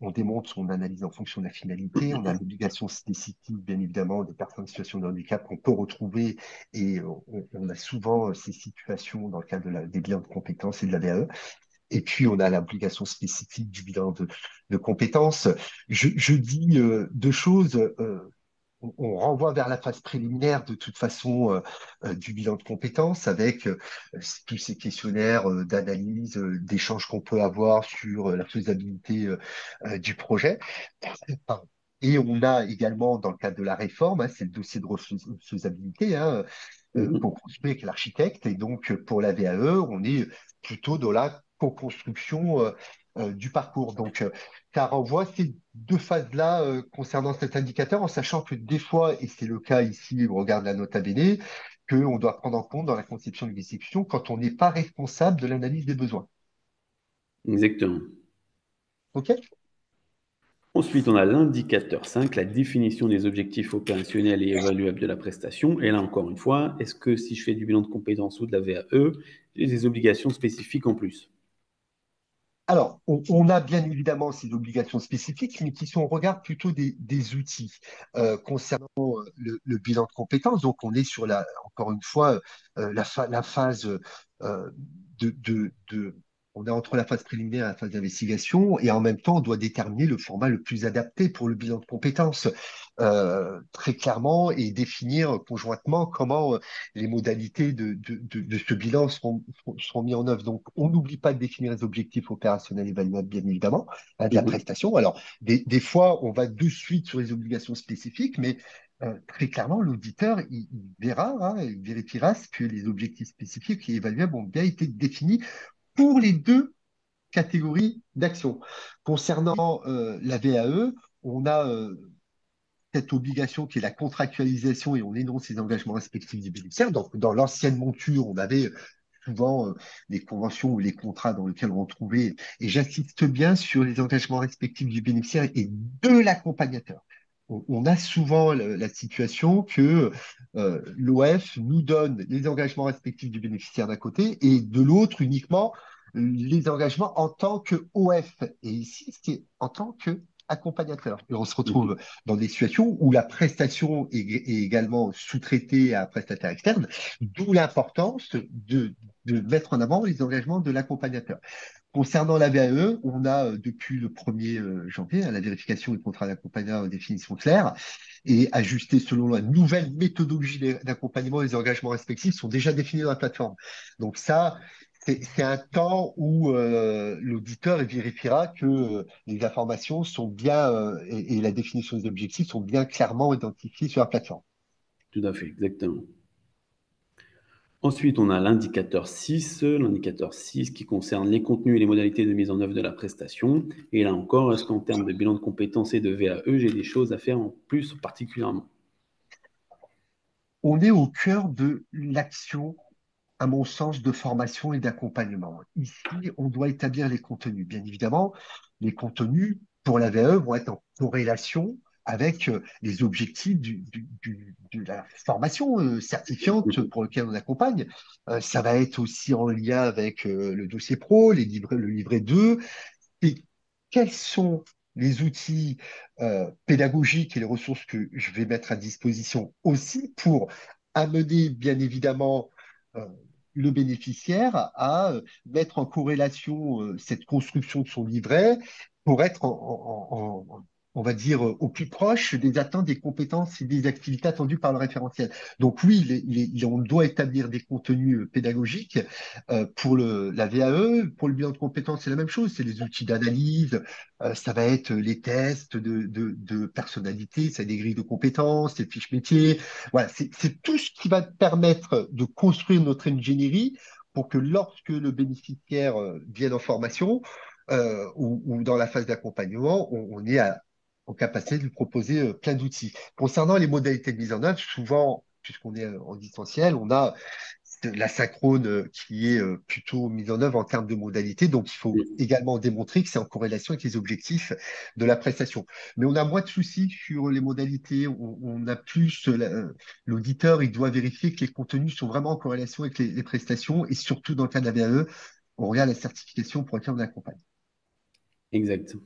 on démontre son analyse en fonction de la finalité. On a l'obligation spécifique, bien évidemment, des personnes en situation de handicap qu'on peut retrouver et on a souvent ces situations dans le cadre des bilans de compétences et de la VAE. Et puis, on a l'obligation spécifique du bilan de compétences. Je dis deux choses. On renvoie vers la phase préliminaire de toute façon du bilan de compétences avec tous ces questionnaires d'analyse, d'échanges qu'on peut avoir sur la faisabilité du projet. Pardon. Et on a également, dans le cadre de la réforme, hein, c'est le dossier de faisabilité hein, qu'on Mhm. construit avec l'architecte. Et donc, pour la VAE, on est plutôt dans la co-construction du parcours. Donc, ça renvoie ces deux phases-là concernant cet indicateur, en sachant que des fois, et c'est le cas ici, on regarde la nota bene, qu'on doit prendre en compte dans la conception de l'exécution quand on n'est pas responsable de l'analyse des besoins. Exactement. OK? Ensuite, on a l'indicateur 5, la définition des objectifs opérationnels et évaluables de la prestation. Et là, encore une fois, est-ce que si je fais du bilan de compétences ou de la VAE, j'ai des obligations spécifiques en plus? Alors, on a bien évidemment ces obligations spécifiques, mais qui sont au regard plutôt des outils concernant le bilan de compétences. Donc, on est encore une fois, la phase de on est entre la phase préliminaire et la phase d'investigation, et en même temps, on doit déterminer le format le plus adapté pour le bilan de compétences, très clairement, et définir conjointement comment les modalités de ce bilan seront mis en œuvre. Donc, on n'oublie pas de définir les objectifs opérationnels évaluables, bien évidemment, hein, de la Mhm. prestation. Alors, des fois, on va de suite sur les obligations spécifiques, mais très clairement, l'auditeur, il verra, hein, il vérifiera que les objectifs spécifiques et évaluables ont bien été définis pour les deux catégories d'actions. Concernant la VAE, on a cette obligation qui est la contractualisation et on énonce les engagements respectifs des bénéficiaires. Donc, dans l'ancienne monture, on avait souvent les conventions ou les contrats dans lesquels on retrouvait, et j'insiste bien sur les engagements respectifs du bénéficiaire et de l'accompagnateur. On a souvent la situation que l'OF nous donne les engagements respectifs du bénéficiaire d'un côté et de l'autre uniquement les engagements en tant que OF. Et ici, c'est en tant que accompagnateur. Et on se retrouve Mhm. dans des situations où la prestation est également sous-traitée à un prestataire externe, d'où l'importance de mettre en avant les engagements de l'accompagnateur. Concernant la VAE, on a depuis le 1er janvier la vérification du contrat d'accompagnement en définition claire et ajusté selon la nouvelle méthodologie d'accompagnement. Les engagements respectifs sont déjà définis dans la plateforme. Donc ça, c'est un temps où l'auditeur vérifiera que les informations sont bien et la définition des objectifs sont bien clairement identifiées sur la plateforme. Tout à fait, exactement. Ensuite, on a l'indicateur 6 qui concerne les contenus et les modalités de mise en œuvre de la prestation. Et là encore, est-ce qu'en termes de bilan de compétences et de VAE, j'ai des choses à faire en plus particulièrement? On est au cœur de l'action, à mon sens, de formation et d'accompagnement. Ici, on doit établir les contenus. Bien évidemment, les contenus pour la VAE vont être en corrélation avec les objectifs de la formation certifiante Mhm. pour lequel on accompagne. Ça va être aussi en lien avec le dossier pro, le livret 2, et quels sont les outils pédagogiques et les ressources que je vais mettre à disposition aussi pour amener, bien évidemment, euh, le bénéficiaire à mettre en corrélation cette construction de son livret pour être, on va dire, au plus proche des attentes, des compétences et des activités attendues par le référentiel. Donc oui, on doit établir des contenus pédagogiques pour la VAE. Pour le bilan de compétences, c'est la même chose. C'est les outils d'analyse, ça va être les tests de personnalité, ça des grilles de compétences, les fiches métiers. Voilà, c'est tout ce qui va permettre de construire notre ingénierie pour que lorsque le bénéficiaire vienne en formation ou dans la phase d'accompagnement, on est en capacité de lui proposer plein d'outils. Concernant les modalités de mise en œuvre, souvent, puisqu'on est en distanciel, on a la synchrone qui est plutôt mise en œuvre en termes de modalités. Donc, il faut également démontrer que c'est en corrélation avec les objectifs de la prestation. Mais on a moins de soucis sur les modalités. On a plus l'auditeur, il doit vérifier que les contenus sont vraiment en corrélation avec les prestations et surtout dans le cas de la VAE, on regarde la certification pour laquelle on accompagne. Exact.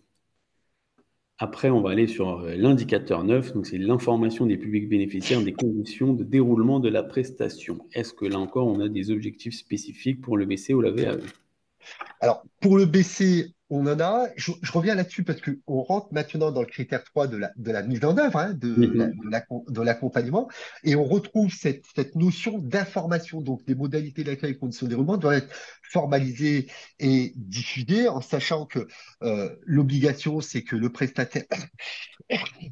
Après, on va aller sur l'indicateur 9, donc c'est l'information des publics bénéficiaires des conditions de déroulement de la prestation. Est-ce que là encore, on a des objectifs spécifiques pour le BC ou la VAE? Alors, pour le BC, on en a. Je reviens là-dessus parce qu'on rentre maintenant dans le critère 3 de la mise en œuvre, hein, Mhm. de l'accompagnement, et on retrouve cette notion d'information. Donc, les modalités d'accueil et conditions de déroulement doivent être formalisées et diffusées, en sachant que l'obligation, c'est que le prestataire,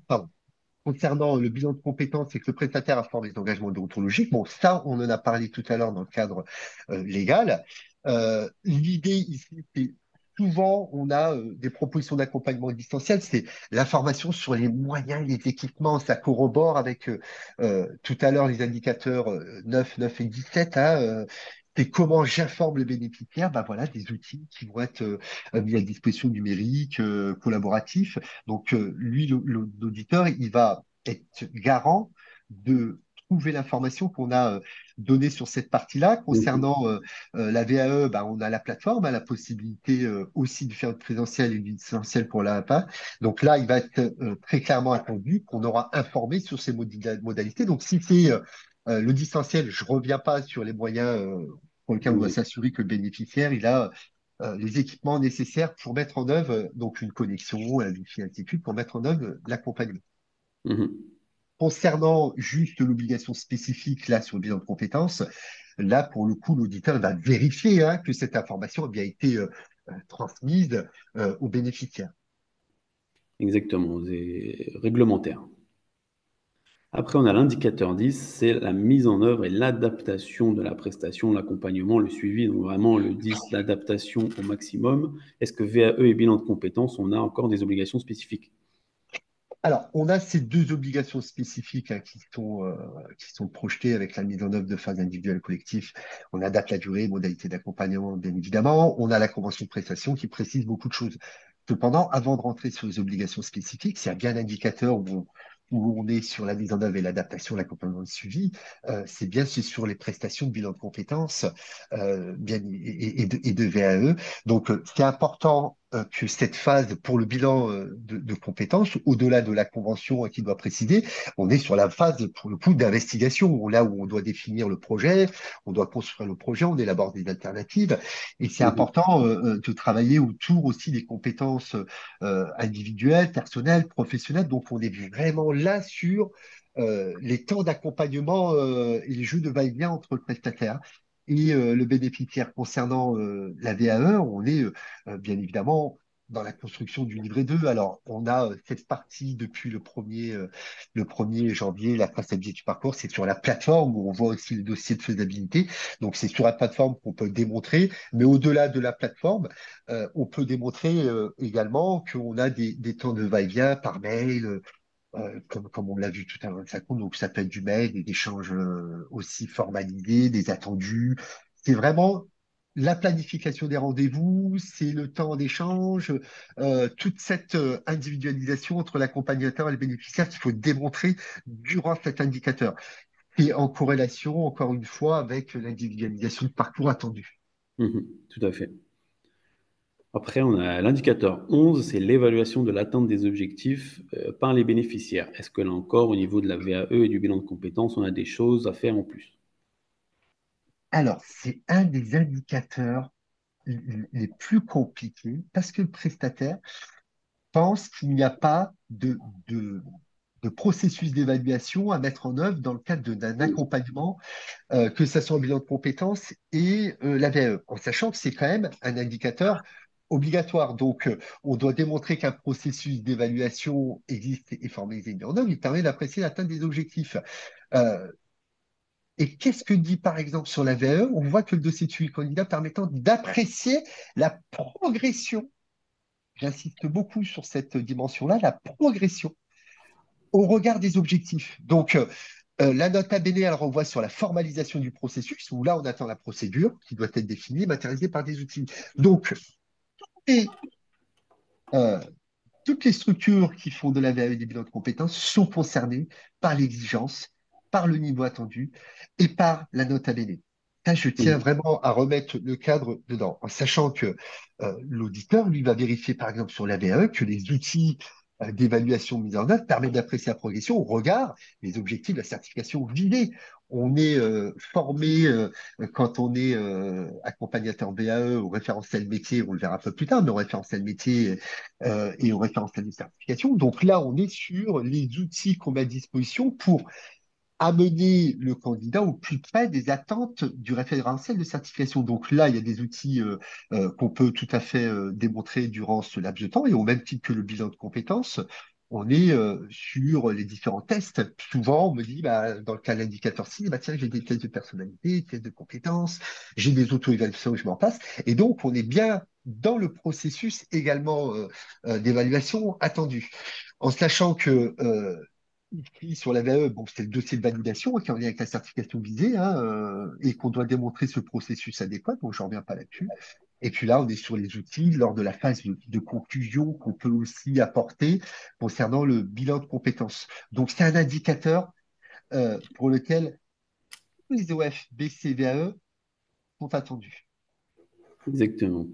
pardon, concernant le bilan de compétences, c'est que le prestataire a formé les engagements déontologiques. Bon, ça, on en a parlé tout à l'heure dans le cadre légal. L'idée ici, c'est souvent, on a des propositions d'accompagnement distanciel, c'est l'information sur les moyens et les équipements. Ça corrobore avec tout à l'heure les indicateurs 9, 9 et 17. Hein, c'est comment j'informe le bénéficiaire. Ben voilà, des outils qui vont être mis à disposition numérique, collaboratif. Donc, lui, l'auditeur, il va être garant de trouver l'information qu'on a donnée sur cette partie-là. Mhm. Concernant la VAE, ben, on a la plateforme, hein, la possibilité aussi de faire du présentiel et du distanciel pour la APA. Donc là, il va être très clairement attendu qu'on aura informé sur ces modalités. Donc, si c'est le distanciel, je reviens pas sur les moyens pour lesquels on doit Oui. s'assurer que le bénéficiaire, il a les équipements nécessaires pour mettre en œuvre donc une connexion, un wifi, ainsi de suite, pour mettre en œuvre l'accompagnement. Mhm. Concernant juste l'obligation spécifique là sur le bilan de compétences, là pour le coup l'auditeur va vérifier que cette information a bien été transmise aux bénéficiaires. Exactement, c'est réglementaire. Après, on a l'indicateur 10, c'est la mise en œuvre et l'adaptation de la prestation, l'accompagnement, le suivi. Donc vraiment le 10, l'adaptation au maximum. Est-ce que VAE et bilan de compétences, on a encore des obligations spécifiques? Alors, on a ces deux obligations spécifiques qui sont projetées avec la mise en œuvre de phases individuelles et collectives. On adapte la durée, modalité d'accompagnement, bien évidemment. On a la convention de prestation qui précise beaucoup de choses. Cependant, avant de rentrer sur les obligations spécifiques, s'il y a bien un indicateur où on est sur la mise en œuvre et l'adaptation, l'accompagnement et le suivi, c'est sur les prestations de bilan de compétences et de VAE. Donc, c'est important que cette phase pour le bilan de compétences, au-delà de la convention qui doit préciser, on est sur la phase, pour le coup, d'investigation, là où on doit définir le projet, on doit construire le projet, on élabore des alternatives. Et c'est Mhm. important de travailler autour aussi des compétences individuelles, personnelles, professionnelles. Donc, on est vraiment là sur les temps d'accompagnement et les jeux de va-et-vient entre le prestataire et le bénéficiaire. Concernant la VAE, on est bien évidemment dans la construction du livret 2. Alors, on a cette partie depuis le 1er janvier, la traçabilité du parcours, c'est sur la plateforme où on voit aussi le dossier de faisabilité. Donc, c'est sur la plateforme qu'on peut démontrer, mais au-delà de la plateforme, on peut démontrer également qu'on a des temps de va-et-vient par mail, comme on l'a vu tout à l'heure, ça compte. Donc, ça peut être du mail, des échanges aussi formalisés, des attendus. C'est vraiment la planification des rendez-vous, c'est le temps d'échange, toute cette individualisation entre l'accompagnateur et le bénéficiaire qu'il faut démontrer durant cet indicateur. Et en corrélation, encore une fois, avec l'individualisation de parcours attendu. Mhm. Tout à fait. Après, on a l'indicateur 11, c'est l'évaluation de l'atteinte des objectifs par les bénéficiaires. Est-ce que là encore, au niveau de la VAE et du bilan de compétences, on a des choses à faire en plus? Alors, c'est un des indicateurs les plus compliqués parce que le prestataire pense qu'il n'y a pas de processus d'évaluation à mettre en œuvre dans le cadre d'un accompagnement, que ce soit en bilan de compétences et la VAE, en sachant que c'est quand même un indicateur obligatoire. Donc, on doit démontrer qu'un processus d'évaluation existe et formalisé et mis en œuvre. Il permet d'apprécier l'atteinte des objectifs. Euh, et qu'est-ce que dit, par exemple, sur la VAE? On voit que le dossier de suivi candidat permettant d'apprécier la progression. J'insiste beaucoup sur cette dimension-là, la progression au regard des objectifs. Donc, la nota bene, elle renvoie sur la formalisation du processus, où là, on attend la procédure qui doit être définie et matérialisée par des outils. Donc, et, euh, toutes les structures qui font de la VAE et des bilans de compétences sont concernées par l'exigence, par le niveau attendu et par la nota bene. Ça, je tiens Mhm. vraiment à remettre le cadre dedans, en sachant que l'auditeur, lui, va vérifier, par exemple, sur la VAE, que les outils d'évaluation mis en œuvre permettent d'apprécier la progression au regard des objectifs de la certification visée. On est formé quand on est accompagnateur BAE au référentiel métier, on le verra un peu plus tard, mais au référentiel métier et au référentiel de certification. Donc là, on est sur les outils qu'on met à disposition pour amener le candidat au plus près des attentes du référentiel de certification. Donc là, il y a des outils qu'on peut tout à fait démontrer durant ce laps de temps, et au même titre que le bilan de compétences, on est sur les différents tests. Souvent, on me dit, bah, dans le cas de l'indicateur cible, bah, tiens, j'ai des tests de personnalité, tests de compétences, j'ai des auto-évaluations, je m'en passe. Et donc, on est bien dans le processus également d'évaluation attendu. En sachant que ici, sur la VAE, bon, c'est le dossier de validation qui est en lien avec la certification visée, et qu'on doit démontrer ce processus adéquat, donc je ne reviens pas là-dessus. Et puis là, on est sur les outils lors de la phase de conclusion qu'on peut aussi apporter concernant le bilan de compétences. Donc, c'est un indicateur pour lequel tous les OF, BC, VAE sont attendus. Exactement.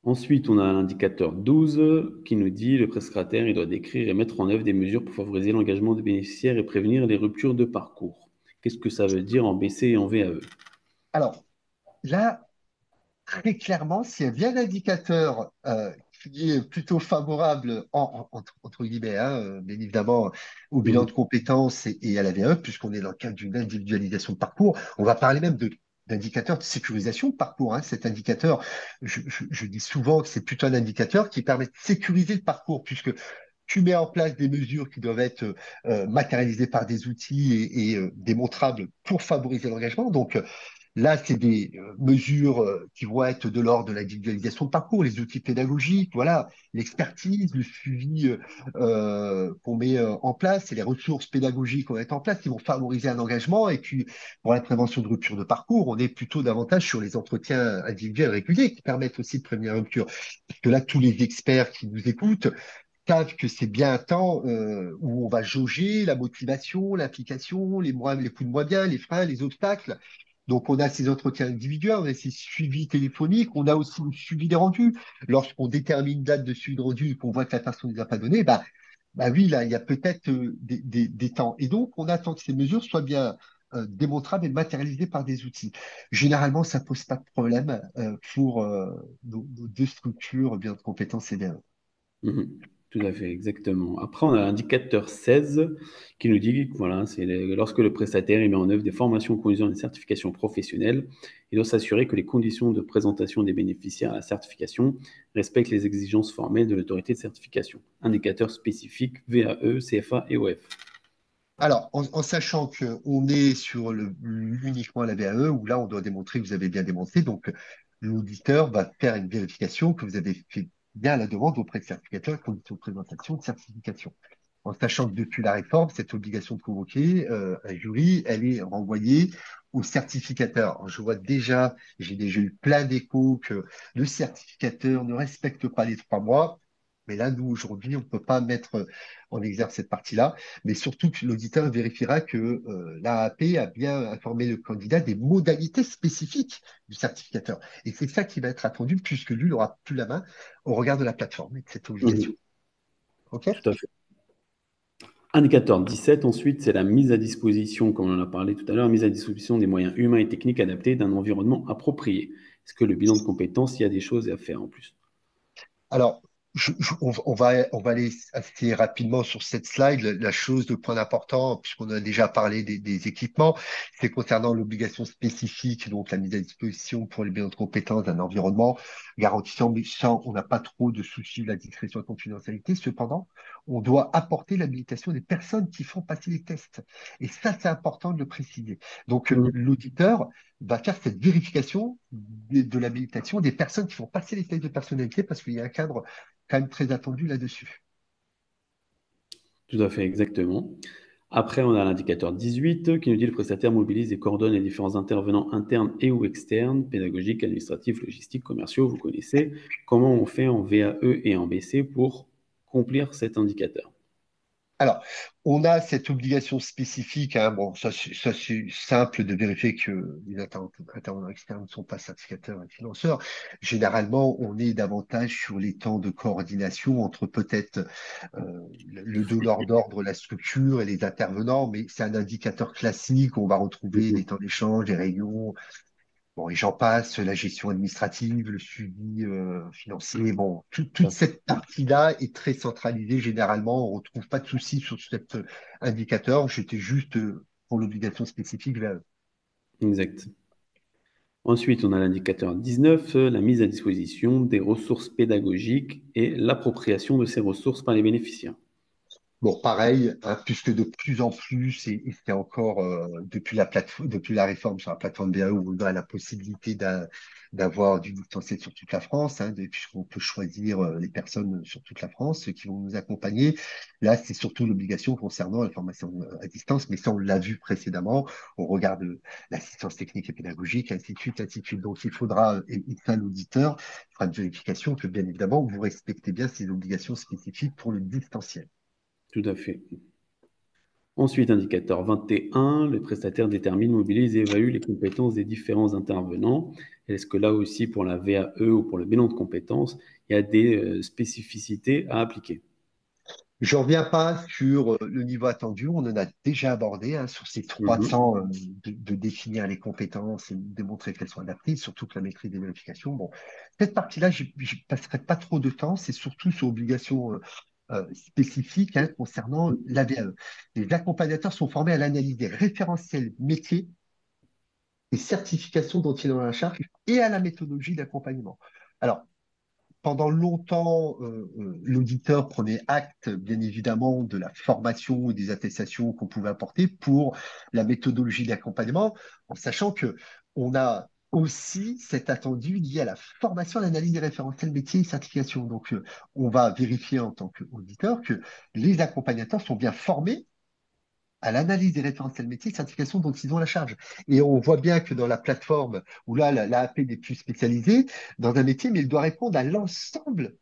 Ensuite, on a l'indicateur 12 qui nous dit le prestataire il doit décrire et mettre en œuvre des mesures pour favoriser l'engagement des bénéficiaires et prévenir les ruptures de parcours. Qu'est-ce que ça veut dire en BC et en VAE? Alors, là, très clairement, s'il y a bien un indicateur qui est plutôt favorable, entre guillemets, hein, bien évidemment, au bilan de Mhm. compétences et à la VAE, puisqu'on est dans le cadre d'une individualisation de parcours, on va parler même d'indicateur de sécurisation de parcours, hein. Cet indicateur, je dis souvent que c'est plutôt un indicateur qui permet de sécuriser le parcours, puisque tu mets en place des mesures qui doivent être matérialisées par des outils et démontrables pour favoriser l'engagement. Donc là, c'est des mesures qui vont être de l'ordre de l'individualisation de parcours, les outils pédagogiques, voilà, l'expertise, le suivi qu'on met en place et les ressources pédagogiques qu'on met en place qui vont favoriser un engagement. Et puis, pour la prévention de rupture de parcours, on est plutôt davantage sur les entretiens individuels réguliers qui permettent aussi de prévenir la rupture. Parce que là, tous les experts qui nous écoutent savent que c'est bien un temps où on va jauger la motivation, l'implication, les coups de moins bien, les freins, les obstacles. Donc, on a ces entretiens individuels, on a ces suivis téléphoniques, on a aussi le suivi des rendus. Lorsqu'on détermine une date de suivi de rendu et qu'on voit que la personne ne les a pas donné, bah oui, là, il y a peut-être des temps. Et donc, on attend que ces mesures soient bien démontrables et matérialisées par des outils. Généralement, ça pose pas de problème pour nos deux structures, bien de compétences et bien. Mhm. Tout à fait, exactement. Après, on a l'indicateur 16 qui nous dit que voilà, lorsque le prestataire il met en œuvre des formations conduisant à une certification professionnelle, il doit s'assurer que les conditions de présentation des bénéficiaires à la certification respectent les exigences formelles de l'autorité de certification. Indicateur spécifique VAE, CFA et OF. Alors, en sachant qu'on est sur uniquement la VAE, où là, on doit démontrer que vous avez bien démontré, donc l'auditeur va faire une vérification que vous avez fait bien la demande auprès de certificateur et conditions de présentation de certification. En sachant que depuis la réforme, cette obligation de convoquer un jury, elle est renvoyée au certificateur. Alors, je vois déjà, j'ai déjà eu plein d'échos que le certificateur ne respecte pas les 3 mois. Mais là, nous, aujourd'hui, on ne peut pas mettre en exergue cette partie-là, mais surtout que l'auditeur vérifiera que l'AAP a bien informé le candidat des modalités spécifiques du certificateur. Et c'est ça qui va être attendu, puisque lui, il n'aura plus la main au regard de la plateforme et de cette obligation. Mhm. OK? Tout à fait. Indicateur 17, ensuite, c'est la mise à disposition, comme on en a parlé tout à l'heure, mise à disposition des moyens humains et techniques adaptés d'un environnement approprié. Est-ce que le bilan de compétences, il y a des choses à faire en plus? Alors, on va aller assez rapidement sur cette slide. La chose, le point important, puisqu'on a déjà parlé des équipements, c'est concernant l'obligation spécifique, donc la mise à disposition pour les biens de compétences d'un environnement garantissant, mais sans, on n'a pas trop de soucis de la discrétion et confidentialité. Cependant, on doit apporter l'habilitation des personnes qui font passer les tests. Et ça, c'est important de le préciser. Donc, Mhm. l'auditeur va faire cette vérification de l'habilitation des personnes qui vont passer les tests de personnalité parce qu'il y a un cadre quand même très attendu là-dessus. Tout à fait, exactement. Après, on a l'indicateur 18 qui nous dit le prestataire mobilise et coordonne les différents intervenants internes et ou externes, pédagogiques, administratifs, logistiques, commerciaux, vous connaissez. Comment on fait en VAE et en BC pour accomplir cet indicateur? Alors, on a cette obligation spécifique, hein, bon, ça, c'est simple de vérifier que les intervenants externes ne sont pas certificateurs et financeurs. Généralement, on est davantage sur les temps de coordination entre peut-être le donneur d'ordre, la structure et les intervenants, mais c'est un indicateur classique. On va retrouver Mhm. des temps d'échange, des réunions. Bon, et j'en passe, la gestion administrative, le suivi financier. Bon, toute cette partie-là est très centralisée. Généralement, on ne retrouve pas de soucis sur cet indicateur. J'étais juste pour l'obligation spécifique vers eux. Exact. Ensuite, on a l'indicateur 19, la mise à disposition des ressources pédagogiques et l'appropriation de ces ressources par les bénéficiaires. Bon, pareil, hein, puisque de plus en plus, et c'est encore depuis la plateforme, depuis la réforme sur la plateforme BAE, où on a la possibilité d'avoir du distanciel sur toute la France, hein, puisqu'on peut choisir les personnes sur toute la France qui vont nous accompagner. Là, c'est surtout l'obligation concernant la formation à distance, mais ça, on l'a vu précédemment. On regarde l'assistance technique et pédagogique, ainsi de suite, ainsi de suite. Donc, il faudra, et ça, l'auditeur fera une vérification que, bien évidemment, vous respectez bien ces obligations spécifiques pour le distanciel. Tout à fait. Ensuite, indicateur 21, le prestataire détermine, mobilise et évalue les compétences des différents intervenants. Est-ce que là aussi, pour la VAE ou pour le bilan de compétences, il y a des spécificités à appliquer? Je ne reviens pas sur le niveau attendu, on en a déjà abordé hein, sur ces Mhm. 300 de définir les compétences et de démontrer qu'elles sont adaptées, surtout que la maîtrise des vérifications. Bon, cette partie-là, je n'y passerai pas trop de temps, c'est surtout sur obligations spécifiques hein, concernant la VAE. Les accompagnateurs sont formés à l'analyse des référentiels métiers et certifications dont ils ont la charge et à la méthodologie d'accompagnement. Alors, pendant longtemps, l'auditeur prenait acte, bien évidemment, de la formation et des attestations qu'on pouvait apporter pour la méthodologie d'accompagnement, en sachant que on a aussi cet attendu lié à la formation à l'analyse des référentiels métiers et certification. Donc, on va vérifier en tant qu'auditeur que les accompagnateurs sont bien formés à l'analyse des référentiels métiers et certifications dont ils ont la charge. Et on voit bien que dans la plateforme, où là, l'AAP n'est plus spécialisée dans un métier, mais il doit répondre à l'ensemble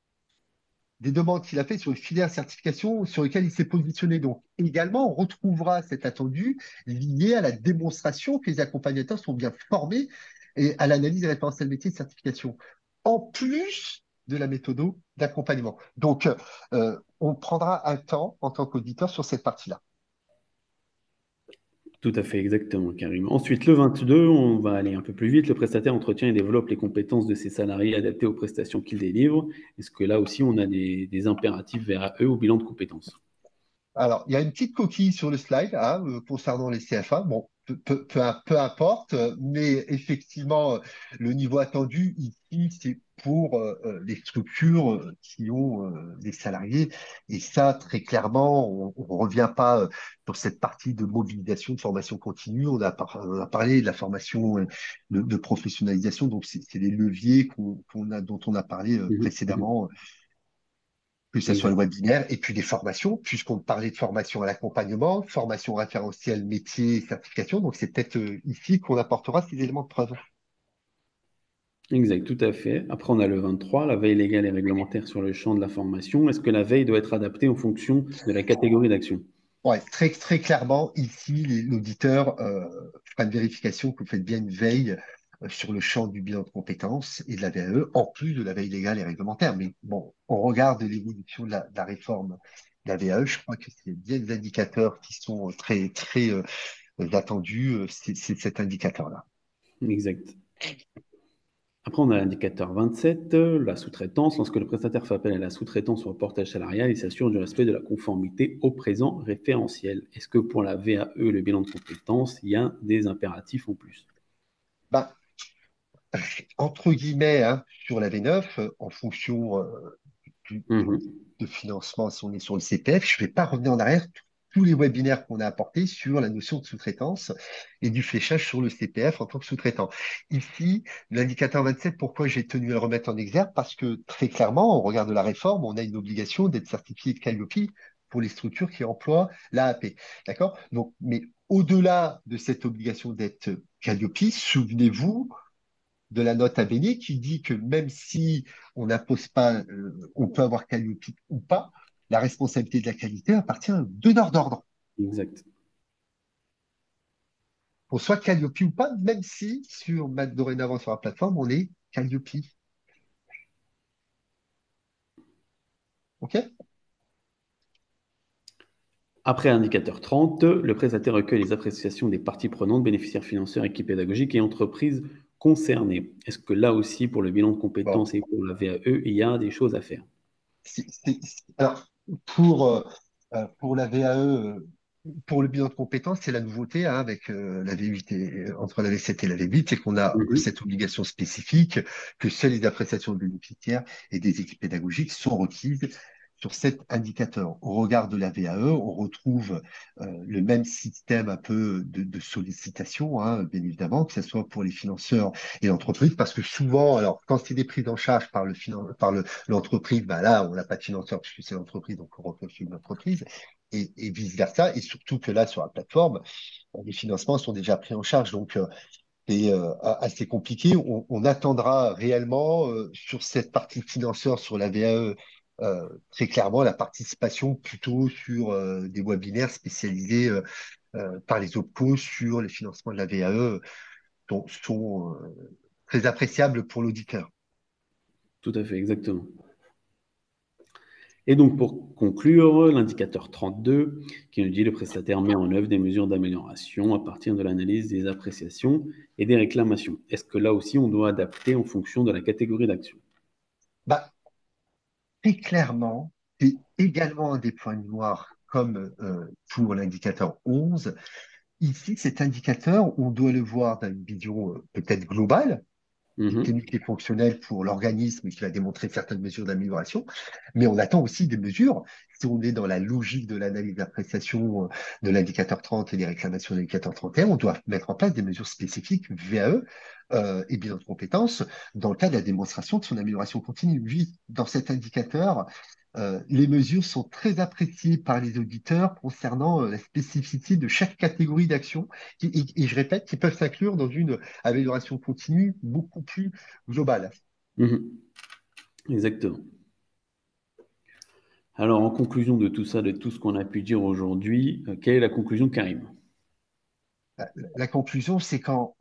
des demandes qu'il a fait sur les filières certification sur lesquelles il s'est positionné. Donc, également, on retrouvera cet attendu lié à la démonstration que les accompagnateurs sont bien formés et à l'analyse des référentiels métiers de certification, en plus de la méthode d'accompagnement. Donc, on prendra un temps en tant qu'auditeur sur cette partie-là. Tout à fait, exactement, Karim. Ensuite, le 22, on va aller un peu plus vite. Le prestataire entretient et développe les compétences de ses salariés adaptées aux prestations qu'il délivre. Est-ce que là aussi, on a des impératifs vers eux au bilan de compétences? Alors, il y a une petite coquille sur le slide hein, concernant les CFA. Bon, peu importe, mais effectivement, le niveau attendu ici, c'est pour les structures qui ont des salariés. Et ça, très clairement, on ne revient pas sur cette partie de mobilisation, de formation continue. On a parlé de la formation de professionnalisation. Donc, c'est les leviers dont on a parlé Mhm, mhm. précédemment que ce soit le Exact. webinaire, et puis des formations, puisqu'on parlait de formation à l'accompagnement, formation référentielle métier, certification. Donc, c'est peut-être ici qu'on apportera ces éléments de preuve. Exact, tout à fait. Après, on a le 23, la veille légale et réglementaire sur le champ de la formation. Est-ce que la veille doit être adaptée en fonction de la catégorie d'action? Ouais, très clairement, ici, l'auditeur fera une vérification que vous faites bien une veille sur le champ du bilan de compétences et de la VAE, en plus de la veille légale et réglementaire. Mais bon, on regarde l'évolution de la réforme de la VAE. Je crois que c'est bien des indicateurs qui sont très attendus. C'est cet indicateur-là. Exact. Après, on a l'indicateur 27, la sous-traitance. Lorsque le prestataire fait appel à la sous-traitance ou au portage salarial, il s'assure du respect de la conformité au présent référentiel. Est-ce que pour la VAE, le bilan de compétences, il y a des impératifs en plus? Ben, entre guillemets, hein, sur la V9, en fonction Mhm. de financement, si on est sur le CPF, je ne vais pas revenir en arrière. Tous les webinaires qu'on a apportés sur la notion de sous-traitance et du fléchage sur le CPF en tant que sous-traitant. Ici, l'indicateur 27, pourquoi j'ai tenu à le remettre en exergue? Parce que très clairement, au regard de la réforme, on a une obligation d'être certifié de Calliope pour les structures qui emploient l'AAP. D'accord? Donc, mais au-delà de cette obligation d'être Calliope, souvenez-vous, de la note à Béni qui dit que même si on n'impose pas, on peut avoir Calliope ou pas, la responsabilité de la qualité appartient à deux donneurs d'ordre. Exact. Qu'on soit Calliope ou pas, même si dorénavant sur la plateforme, on est Calliope. OK? Après indicateur 30, le prestataire recueille les appréciations des parties prenantes, bénéficiaires financiers, équipes pédagogiques et entreprises concernées. Est-ce que là aussi, pour le bilan de Bon. compétences et pour la VAE, il y a des choses à faire? Alors, pour la VAE, pour le bilan de compétences, c'est la nouveauté hein, avec la V8 entre la V7 et la V8, c'est qu'on a Mhm. cette obligation spécifique que seules les appréciations de bénéficiaires et des équipes pédagogiques sont requises sur cet indicateur. Au regard de la VAE, on retrouve le même système un peu de sollicitation, hein, bien évidemment, que ce soit pour les financeurs et l'entreprise, parce que souvent, alors quand c'est des prises en charge l'entreprise, bah là, on n'a pas de financeur puisque c'est l'entreprise, donc on repose sur une entreprise et vice-versa. Et surtout que là, sur la plateforme, les financements sont déjà pris en charge. Donc, c'est assez compliqué. On attendra réellement sur cette partie financeur, sur la VAE, très clairement la participation plutôt sur des webinaires spécialisés par les OPCO sur les financements de la VAE, dont sont très appréciables pour l'auditeur. Tout à fait, exactement. Et donc, pour conclure, l'indicateur 32, qui nous dit le prestataire met en œuvre des mesures d'amélioration à partir de l'analyse des appréciations et des réclamations. Est-ce que là aussi, on doit adapter en fonction de la catégorie d'action? Bah, très clairement, c'est également un des points noirs comme pour l'indicateur 11. Ici, cet indicateur, on doit le voir dans une vision peut-être globale, Mhm. systémique et fonctionnelle pour l'organisme qui va démontrer certaines mesures d'amélioration, mais on attend aussi des mesures. Si on est dans la logique de l'analyse d'appréciation de l'indicateur 30 et des réclamations de l'indicateur 31, on doit mettre en place des mesures spécifiques VAE et bilan de compétences dans le cadre de la démonstration de son amélioration continue. Lui, dans cet indicateur, les mesures sont très appréciées par les auditeurs concernant la spécificité de chaque catégorie d'action et je répète, qui peuvent s'inclure dans une amélioration continue beaucoup plus globale. Mhm. Exactement. Alors, en conclusion de tout ça, de tout ce qu'on a pu dire aujourd'hui, quelle est la conclusion, Karim? La conclusion, c'est qu'en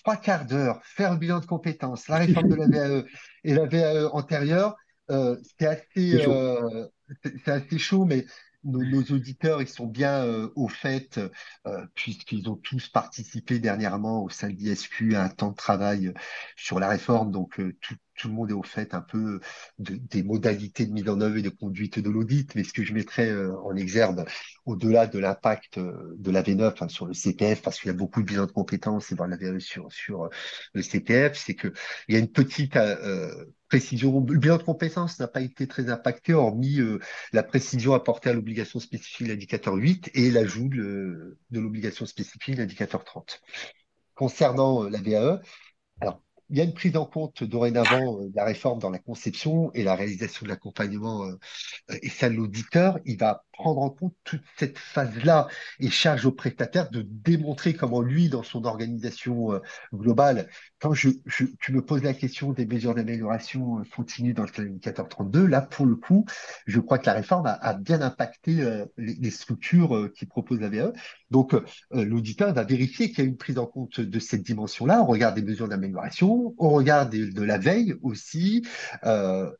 3 quarts d'heure, faire le bilan de compétences, la réforme de la VAE et la VAE antérieure, c'est C'est chaud. c'est assez chaud, mais nos auditeurs, ils sont bien au fait, puisqu'ils ont tous participé dernièrement au sein de l'ISQ à un temps de travail sur la réforme. Donc, tout le monde est au fait un peu des modalités de mise en œuvre et de conduite de l'audit. Mais ce que je mettrais en exergue, au-delà de l'impact de la V9 hein, sur le CPF, parce qu'il y a beaucoup de bilans de compétences et voir la VAE sur le CPF, c'est qu'il y a une petite précision. Le bilan de compétences n'a pas été très impacté, hormis la précision apportée à l'obligation spécifique de l'indicateur 8 et l'ajout de l'obligation spécifique de l'indicateur 30. Concernant la VAE, alors, il y a une prise en compte dorénavant de la réforme dans la conception et la réalisation de l'accompagnement et ça, l'auditeur, il va prendre en compte toute cette phase-là et charge au prestataire de démontrer comment lui, dans son organisation globale, quand tu me poses la question des mesures d'amélioration continue dans le cas indicateur 32, là, pour le coup, je crois que la réforme a bien impacté les structures qui proposent la VE. Donc, l'auditeur va vérifier qu'il y a une prise en compte de cette dimension-là. On regarde des mesures d'amélioration, on regarde de la veille aussi,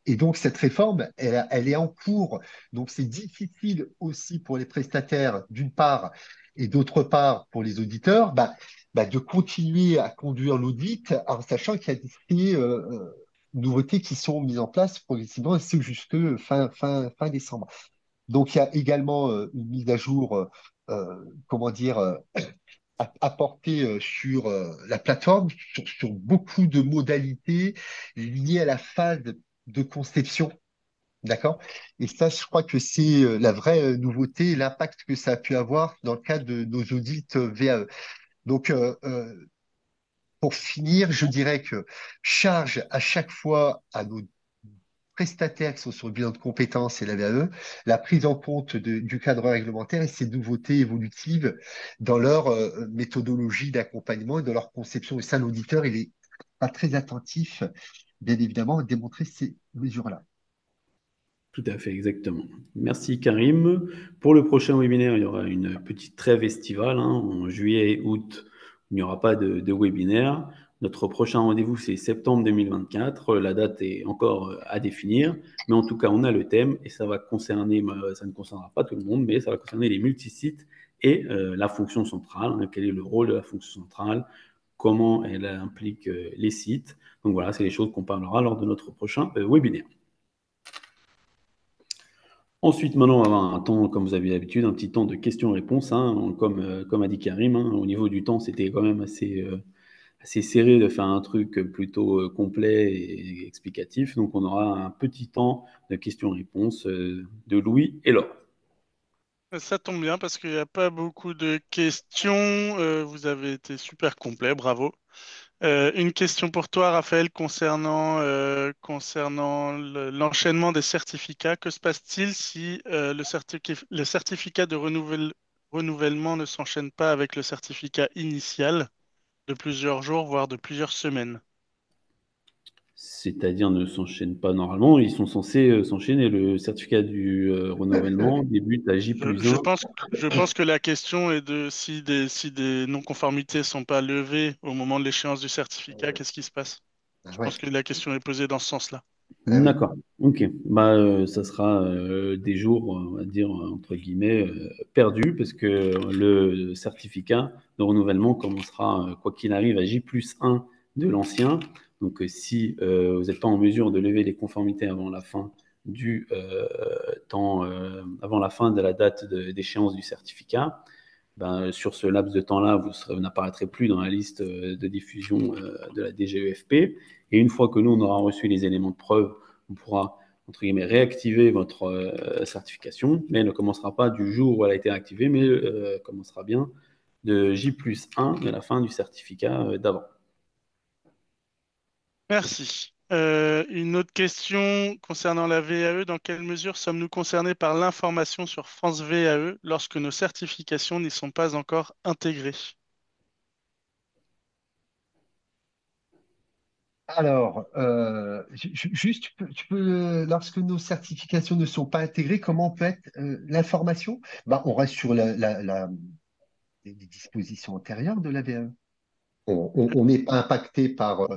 et donc, cette réforme, elle est en cours. Donc, c'est difficile aussi pour les prestataires, d'une part, et d'autre part, pour les auditeurs, de continuer à conduire l'audit en sachant qu'il y a des nouveautés qui sont mises en place progressivement, et c'est jusque fin décembre. Donc, il y a également une mise à jour, comment dire, apportée sur la plateforme, sur beaucoup de modalités liées à la phase de conception. D'accord? Et ça, je crois que c'est la vraie nouveauté et l'impact que ça a pu avoir dans le cadre de nos audits VAE. Donc, pour finir, je dirais que charge à chaque fois à nos prestataires qui sont sur le bilan de compétences et la VAE, la prise en compte du cadre réglementaire et ces nouveautés évolutives dans leur méthodologie d'accompagnement et dans leur conception. Et ça, l'auditeur, il est pas très attentif, bien évidemment, à démontrer ces mesures-là. Tout à fait, exactement. Merci Karim. Pour le prochain webinaire, il y aura une petite trêve estivale, hein, en juillet et août. Il n'y aura pas de webinaire. Notre prochain rendez-vous, c'est septembre 2024. La date est encore à définir, mais en tout cas, on a le thème et ça va concerner, ça ne concernera pas tout le monde, mais ça va concerner les multisites et la fonction centrale. Hein, quel est le rôle de la fonction centrale? Comment elle implique les sites? Donc voilà, c'est les choses qu'on parlera lors de notre prochain webinaire. Ensuite, maintenant, on va avoir un temps, comme vous avez l'habitude, un petit temps de questions-réponses, hein, comme a dit Karim, hein, au niveau du temps, c'était quand même assez serré de faire un truc plutôt complet et explicatif. Donc, on aura un petit temps de questions-réponses de Louis et Laure. Ça tombe bien parce qu'il n'y a pas beaucoup de questions. Vous avez été super complet, bravo. Une question pour toi, Raphaël, concernant l'enchaînement des certificats. Que se passe-t-il si le certificat de renouvellement ne s'enchaîne pas avec le certificat initial de plusieurs jours, voire de plusieurs semaines? C'est-à-dire ne s'enchaînent pas normalement, ils sont censés s'enchaîner. Le certificat du renouvellement débute à J plus Je 1. pense, je pense que la question est de si des non-conformités sont pas levées au moment de l'échéance du certificat, qu'est-ce qui se passe? Ah Je ouais. pense que la question est posée dans ce sens-là. Ah oui. D'accord. Ok. Bah, ça sera des jours, on va dire, entre guillemets, perdus, parce que le certificat de renouvellement commencera, quoi qu'il arrive, à J+1 de l'ancien. Donc, si vous n'êtes pas en mesure de lever les conformités avant la fin du avant la fin de la date d'échéance du certificat, ben, sur ce laps de temps-là, vous n'apparaîtrez plus dans la liste de diffusion de la DGEFP. Et une fois que nous, on aura reçu les éléments de preuve, on pourra, entre guillemets, réactiver votre certification, mais elle ne commencera pas du jour où elle a été activée, mais commencera bien de J+1 de la fin du certificat d'avant. Merci. Une autre question concernant la VAE. Dans quelle mesure sommes-nous concernés par l'information sur France VAE lorsque nos certifications n'y sont pas encore intégrées? Alors, juste, lorsque nos certifications ne sont pas intégrées, comment on peut être l'information? Bah, on reste sur les dispositions antérieures de la VAE. On n'est pas impacté par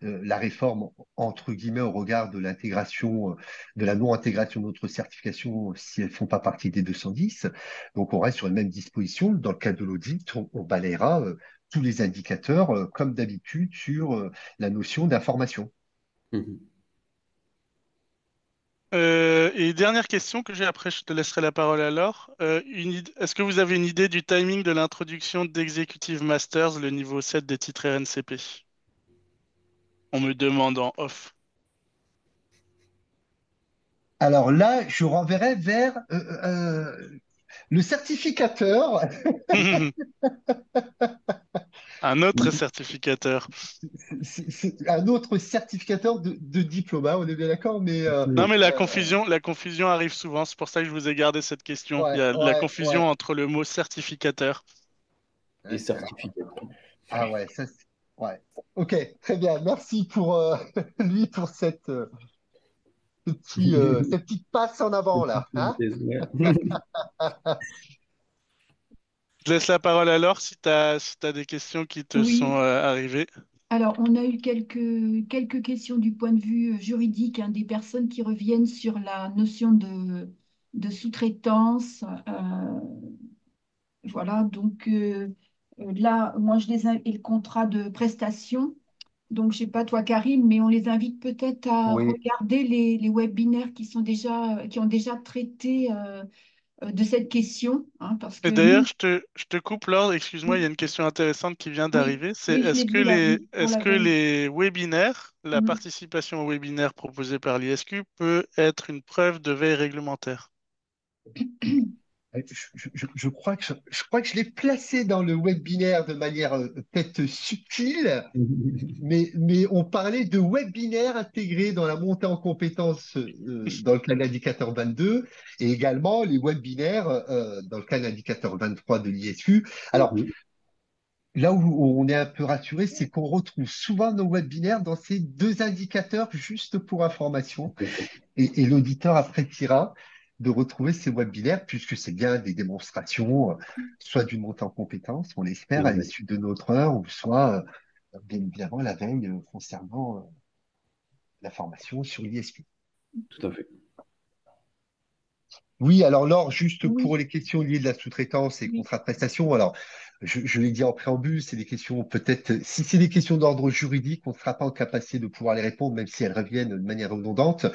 la réforme, entre guillemets, au regard de l'intégration, de la non-intégration de notre certification si elles ne font pas partie des 210. Donc, on reste sur les mêmes dispositions. Dans le cadre de l'audit, on balayera tous les indicateurs, comme d'habitude, sur la notion d'information. Mhm. Et dernière question que j'ai, après je te laisserai la parole à Laure. Est-ce que vous avez une idée du timing de l'introduction d'Executive Masters, le niveau 7 des titres RNCP? On me demande en off. Alors là, je renverrai vers le certificateur. Un autre certificateur. C'est un autre certificateur de diplôme, hein, on est bien d'accord, mais Non, mais euh, la confusion arrive souvent. C'est pour ça que je vous ai gardé cette question. Il y ouais, a la ouais, confusion ouais. entre le mot certificateur. Et Alors, certificat. ah ouais, ouais. Ok, très bien. Merci pour lui pour cette petite passe en avant là, hein. Ouais. Je laisse la parole à Laure si t'as des questions qui te sont Oui, arrivées. alors on a eu quelques questions du point de vue juridique, hein, des personnes qui reviennent sur la notion de sous-traitance. Voilà, donc là, moi je les et le contrat de prestation. Donc, je sais pas toi, Karim, mais on les invite peut-être à Oui, regarder les webinaires qui ont déjà traité de cette question, hein, parce Et que d'ailleurs, nous, je te coupe, Laure, excuse-moi, il y a une question intéressante qui vient oui, d'arriver. C'est oui, je l'ai vu là, oui, pour est-ce la que veille. les webinaires, la Mhm. participation aux webinaires proposés par l'ISQ peut être une preuve de veille réglementaire? je crois que je l'ai placé dans le webinaire de manière peut-être subtile. Mais on parlait de webinaire intégrés dans la montée en compétences dans le cas de l'indicateur 22 et également les webinaires dans le cas de l'indicateur 23 de l'ISU. Alors, Mhm. là où on est un peu rassuré, c'est qu'on retrouve souvent nos webinaires dans ces deux indicateurs juste pour information et l'auditeur appréciera de retrouver ces webinaires puisque c'est bien des démonstrations, soit d'une montée en compétences, on l'espère, à Exact. l'issue de notre heure, ou soit bien évidemment la veille concernant la formation sur l'ISP. Tout à fait. Oui, alors Laure, juste pour Oui, les questions liées de la sous-traitance et oui. contrat de prestation, alors je l'ai dit en préambule, c'est des questions peut-être, si c'est des questions d'ordre juridique, on ne sera pas en capacité de pouvoir les répondre, même si elles reviennent de manière redondante,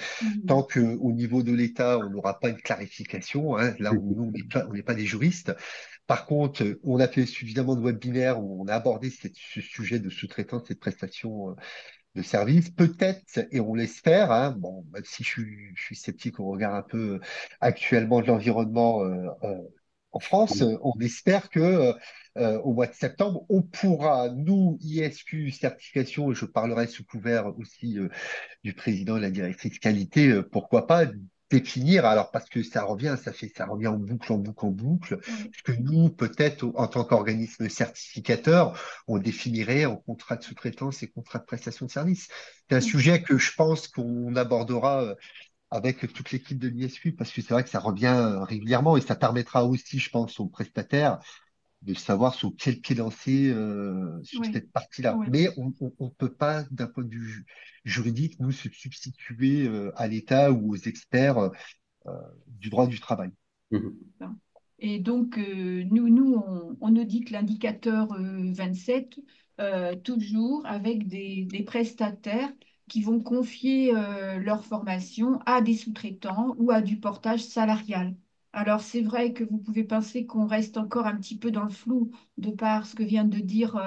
tant Mhm. qu'au niveau de l'État, on n'aura pas une clarification, hein, là où nous, on n'est pas des juristes. Par contre, on a fait suffisamment de webinaires où on a abordé ce sujet de sous-traitance et de prestation de service. Peut-être, et on l'espère, hein, bon, même si je suis sceptique au regard un peu actuellement de l'environnement en France, on espère que au mois de septembre, on pourra, nous, ISQ certification, et je parlerai sous couvert aussi du président et la directrice qualité, pourquoi pas définir, alors parce que ça revient en boucle, en boucle, en boucle, Oui, ce que nous, peut-être, en tant qu'organisme certificateur, on définirait en contrat de sous-traitance et contrat de prestation de service. C'est un oui, sujet que je pense qu'on abordera avec toute l'équipe de l'ISU, parce que c'est vrai que ça revient régulièrement et ça permettra aussi, je pense, aux prestataires de savoir sur quel pied lancer sur Oui, cette partie-là. oui. Mais on peut pas, d'un point de vue juridique, nous se substituer à l'État ou aux experts du droit du travail. Mhm. Et donc, nous on nous dit que l'indicateur 27, toujours avec des prestataires qui vont confier leur formation à des sous-traitants ou à du portage salarial. Alors, c'est vrai que vous pouvez penser qu'on reste encore un petit peu dans le flou de par ce que vient de dire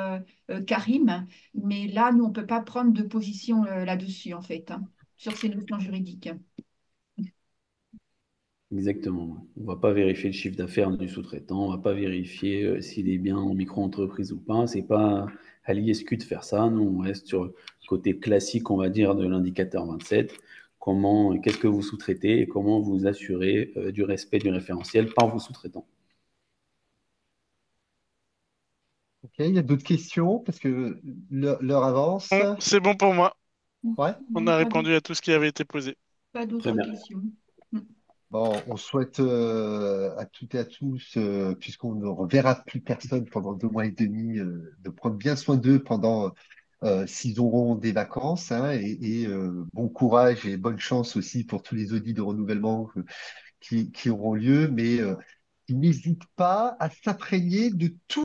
Karim, mais là, nous, on ne peut pas prendre de position là-dessus, en fait, hein, sur ces notions juridiques. Exactement. On va pas vérifier le chiffre d'affaires du sous-traitant, on va pas vérifier s'il est bien en micro-entreprise ou pas. C'est pas à l'ISQ de faire ça. Nous, on reste sur le côté classique, on va dire, de l'indicateur 27. Comment, qu'est-ce que vous sous-traitez et comment vous assurez du respect du référentiel par vos sous-traitants. Ok, il y a d'autres questions parce que l'heure avance. Bon, c'est bon pour moi. Ouais. On Non, a répondu à tout ce qui avait été posé. pas Très d'autres bien. questions. Mm. Bon, on souhaite à toutes et à tous, puisqu'on ne reverra plus personne pendant 2 mois et demi, de prendre bien soin d'eux pendant s'ils auront des vacances, hein, et bon courage et bonne chance aussi pour tous les audits de renouvellement qui auront lieu, mais ils n'hésitent pas à s'imprégner de tout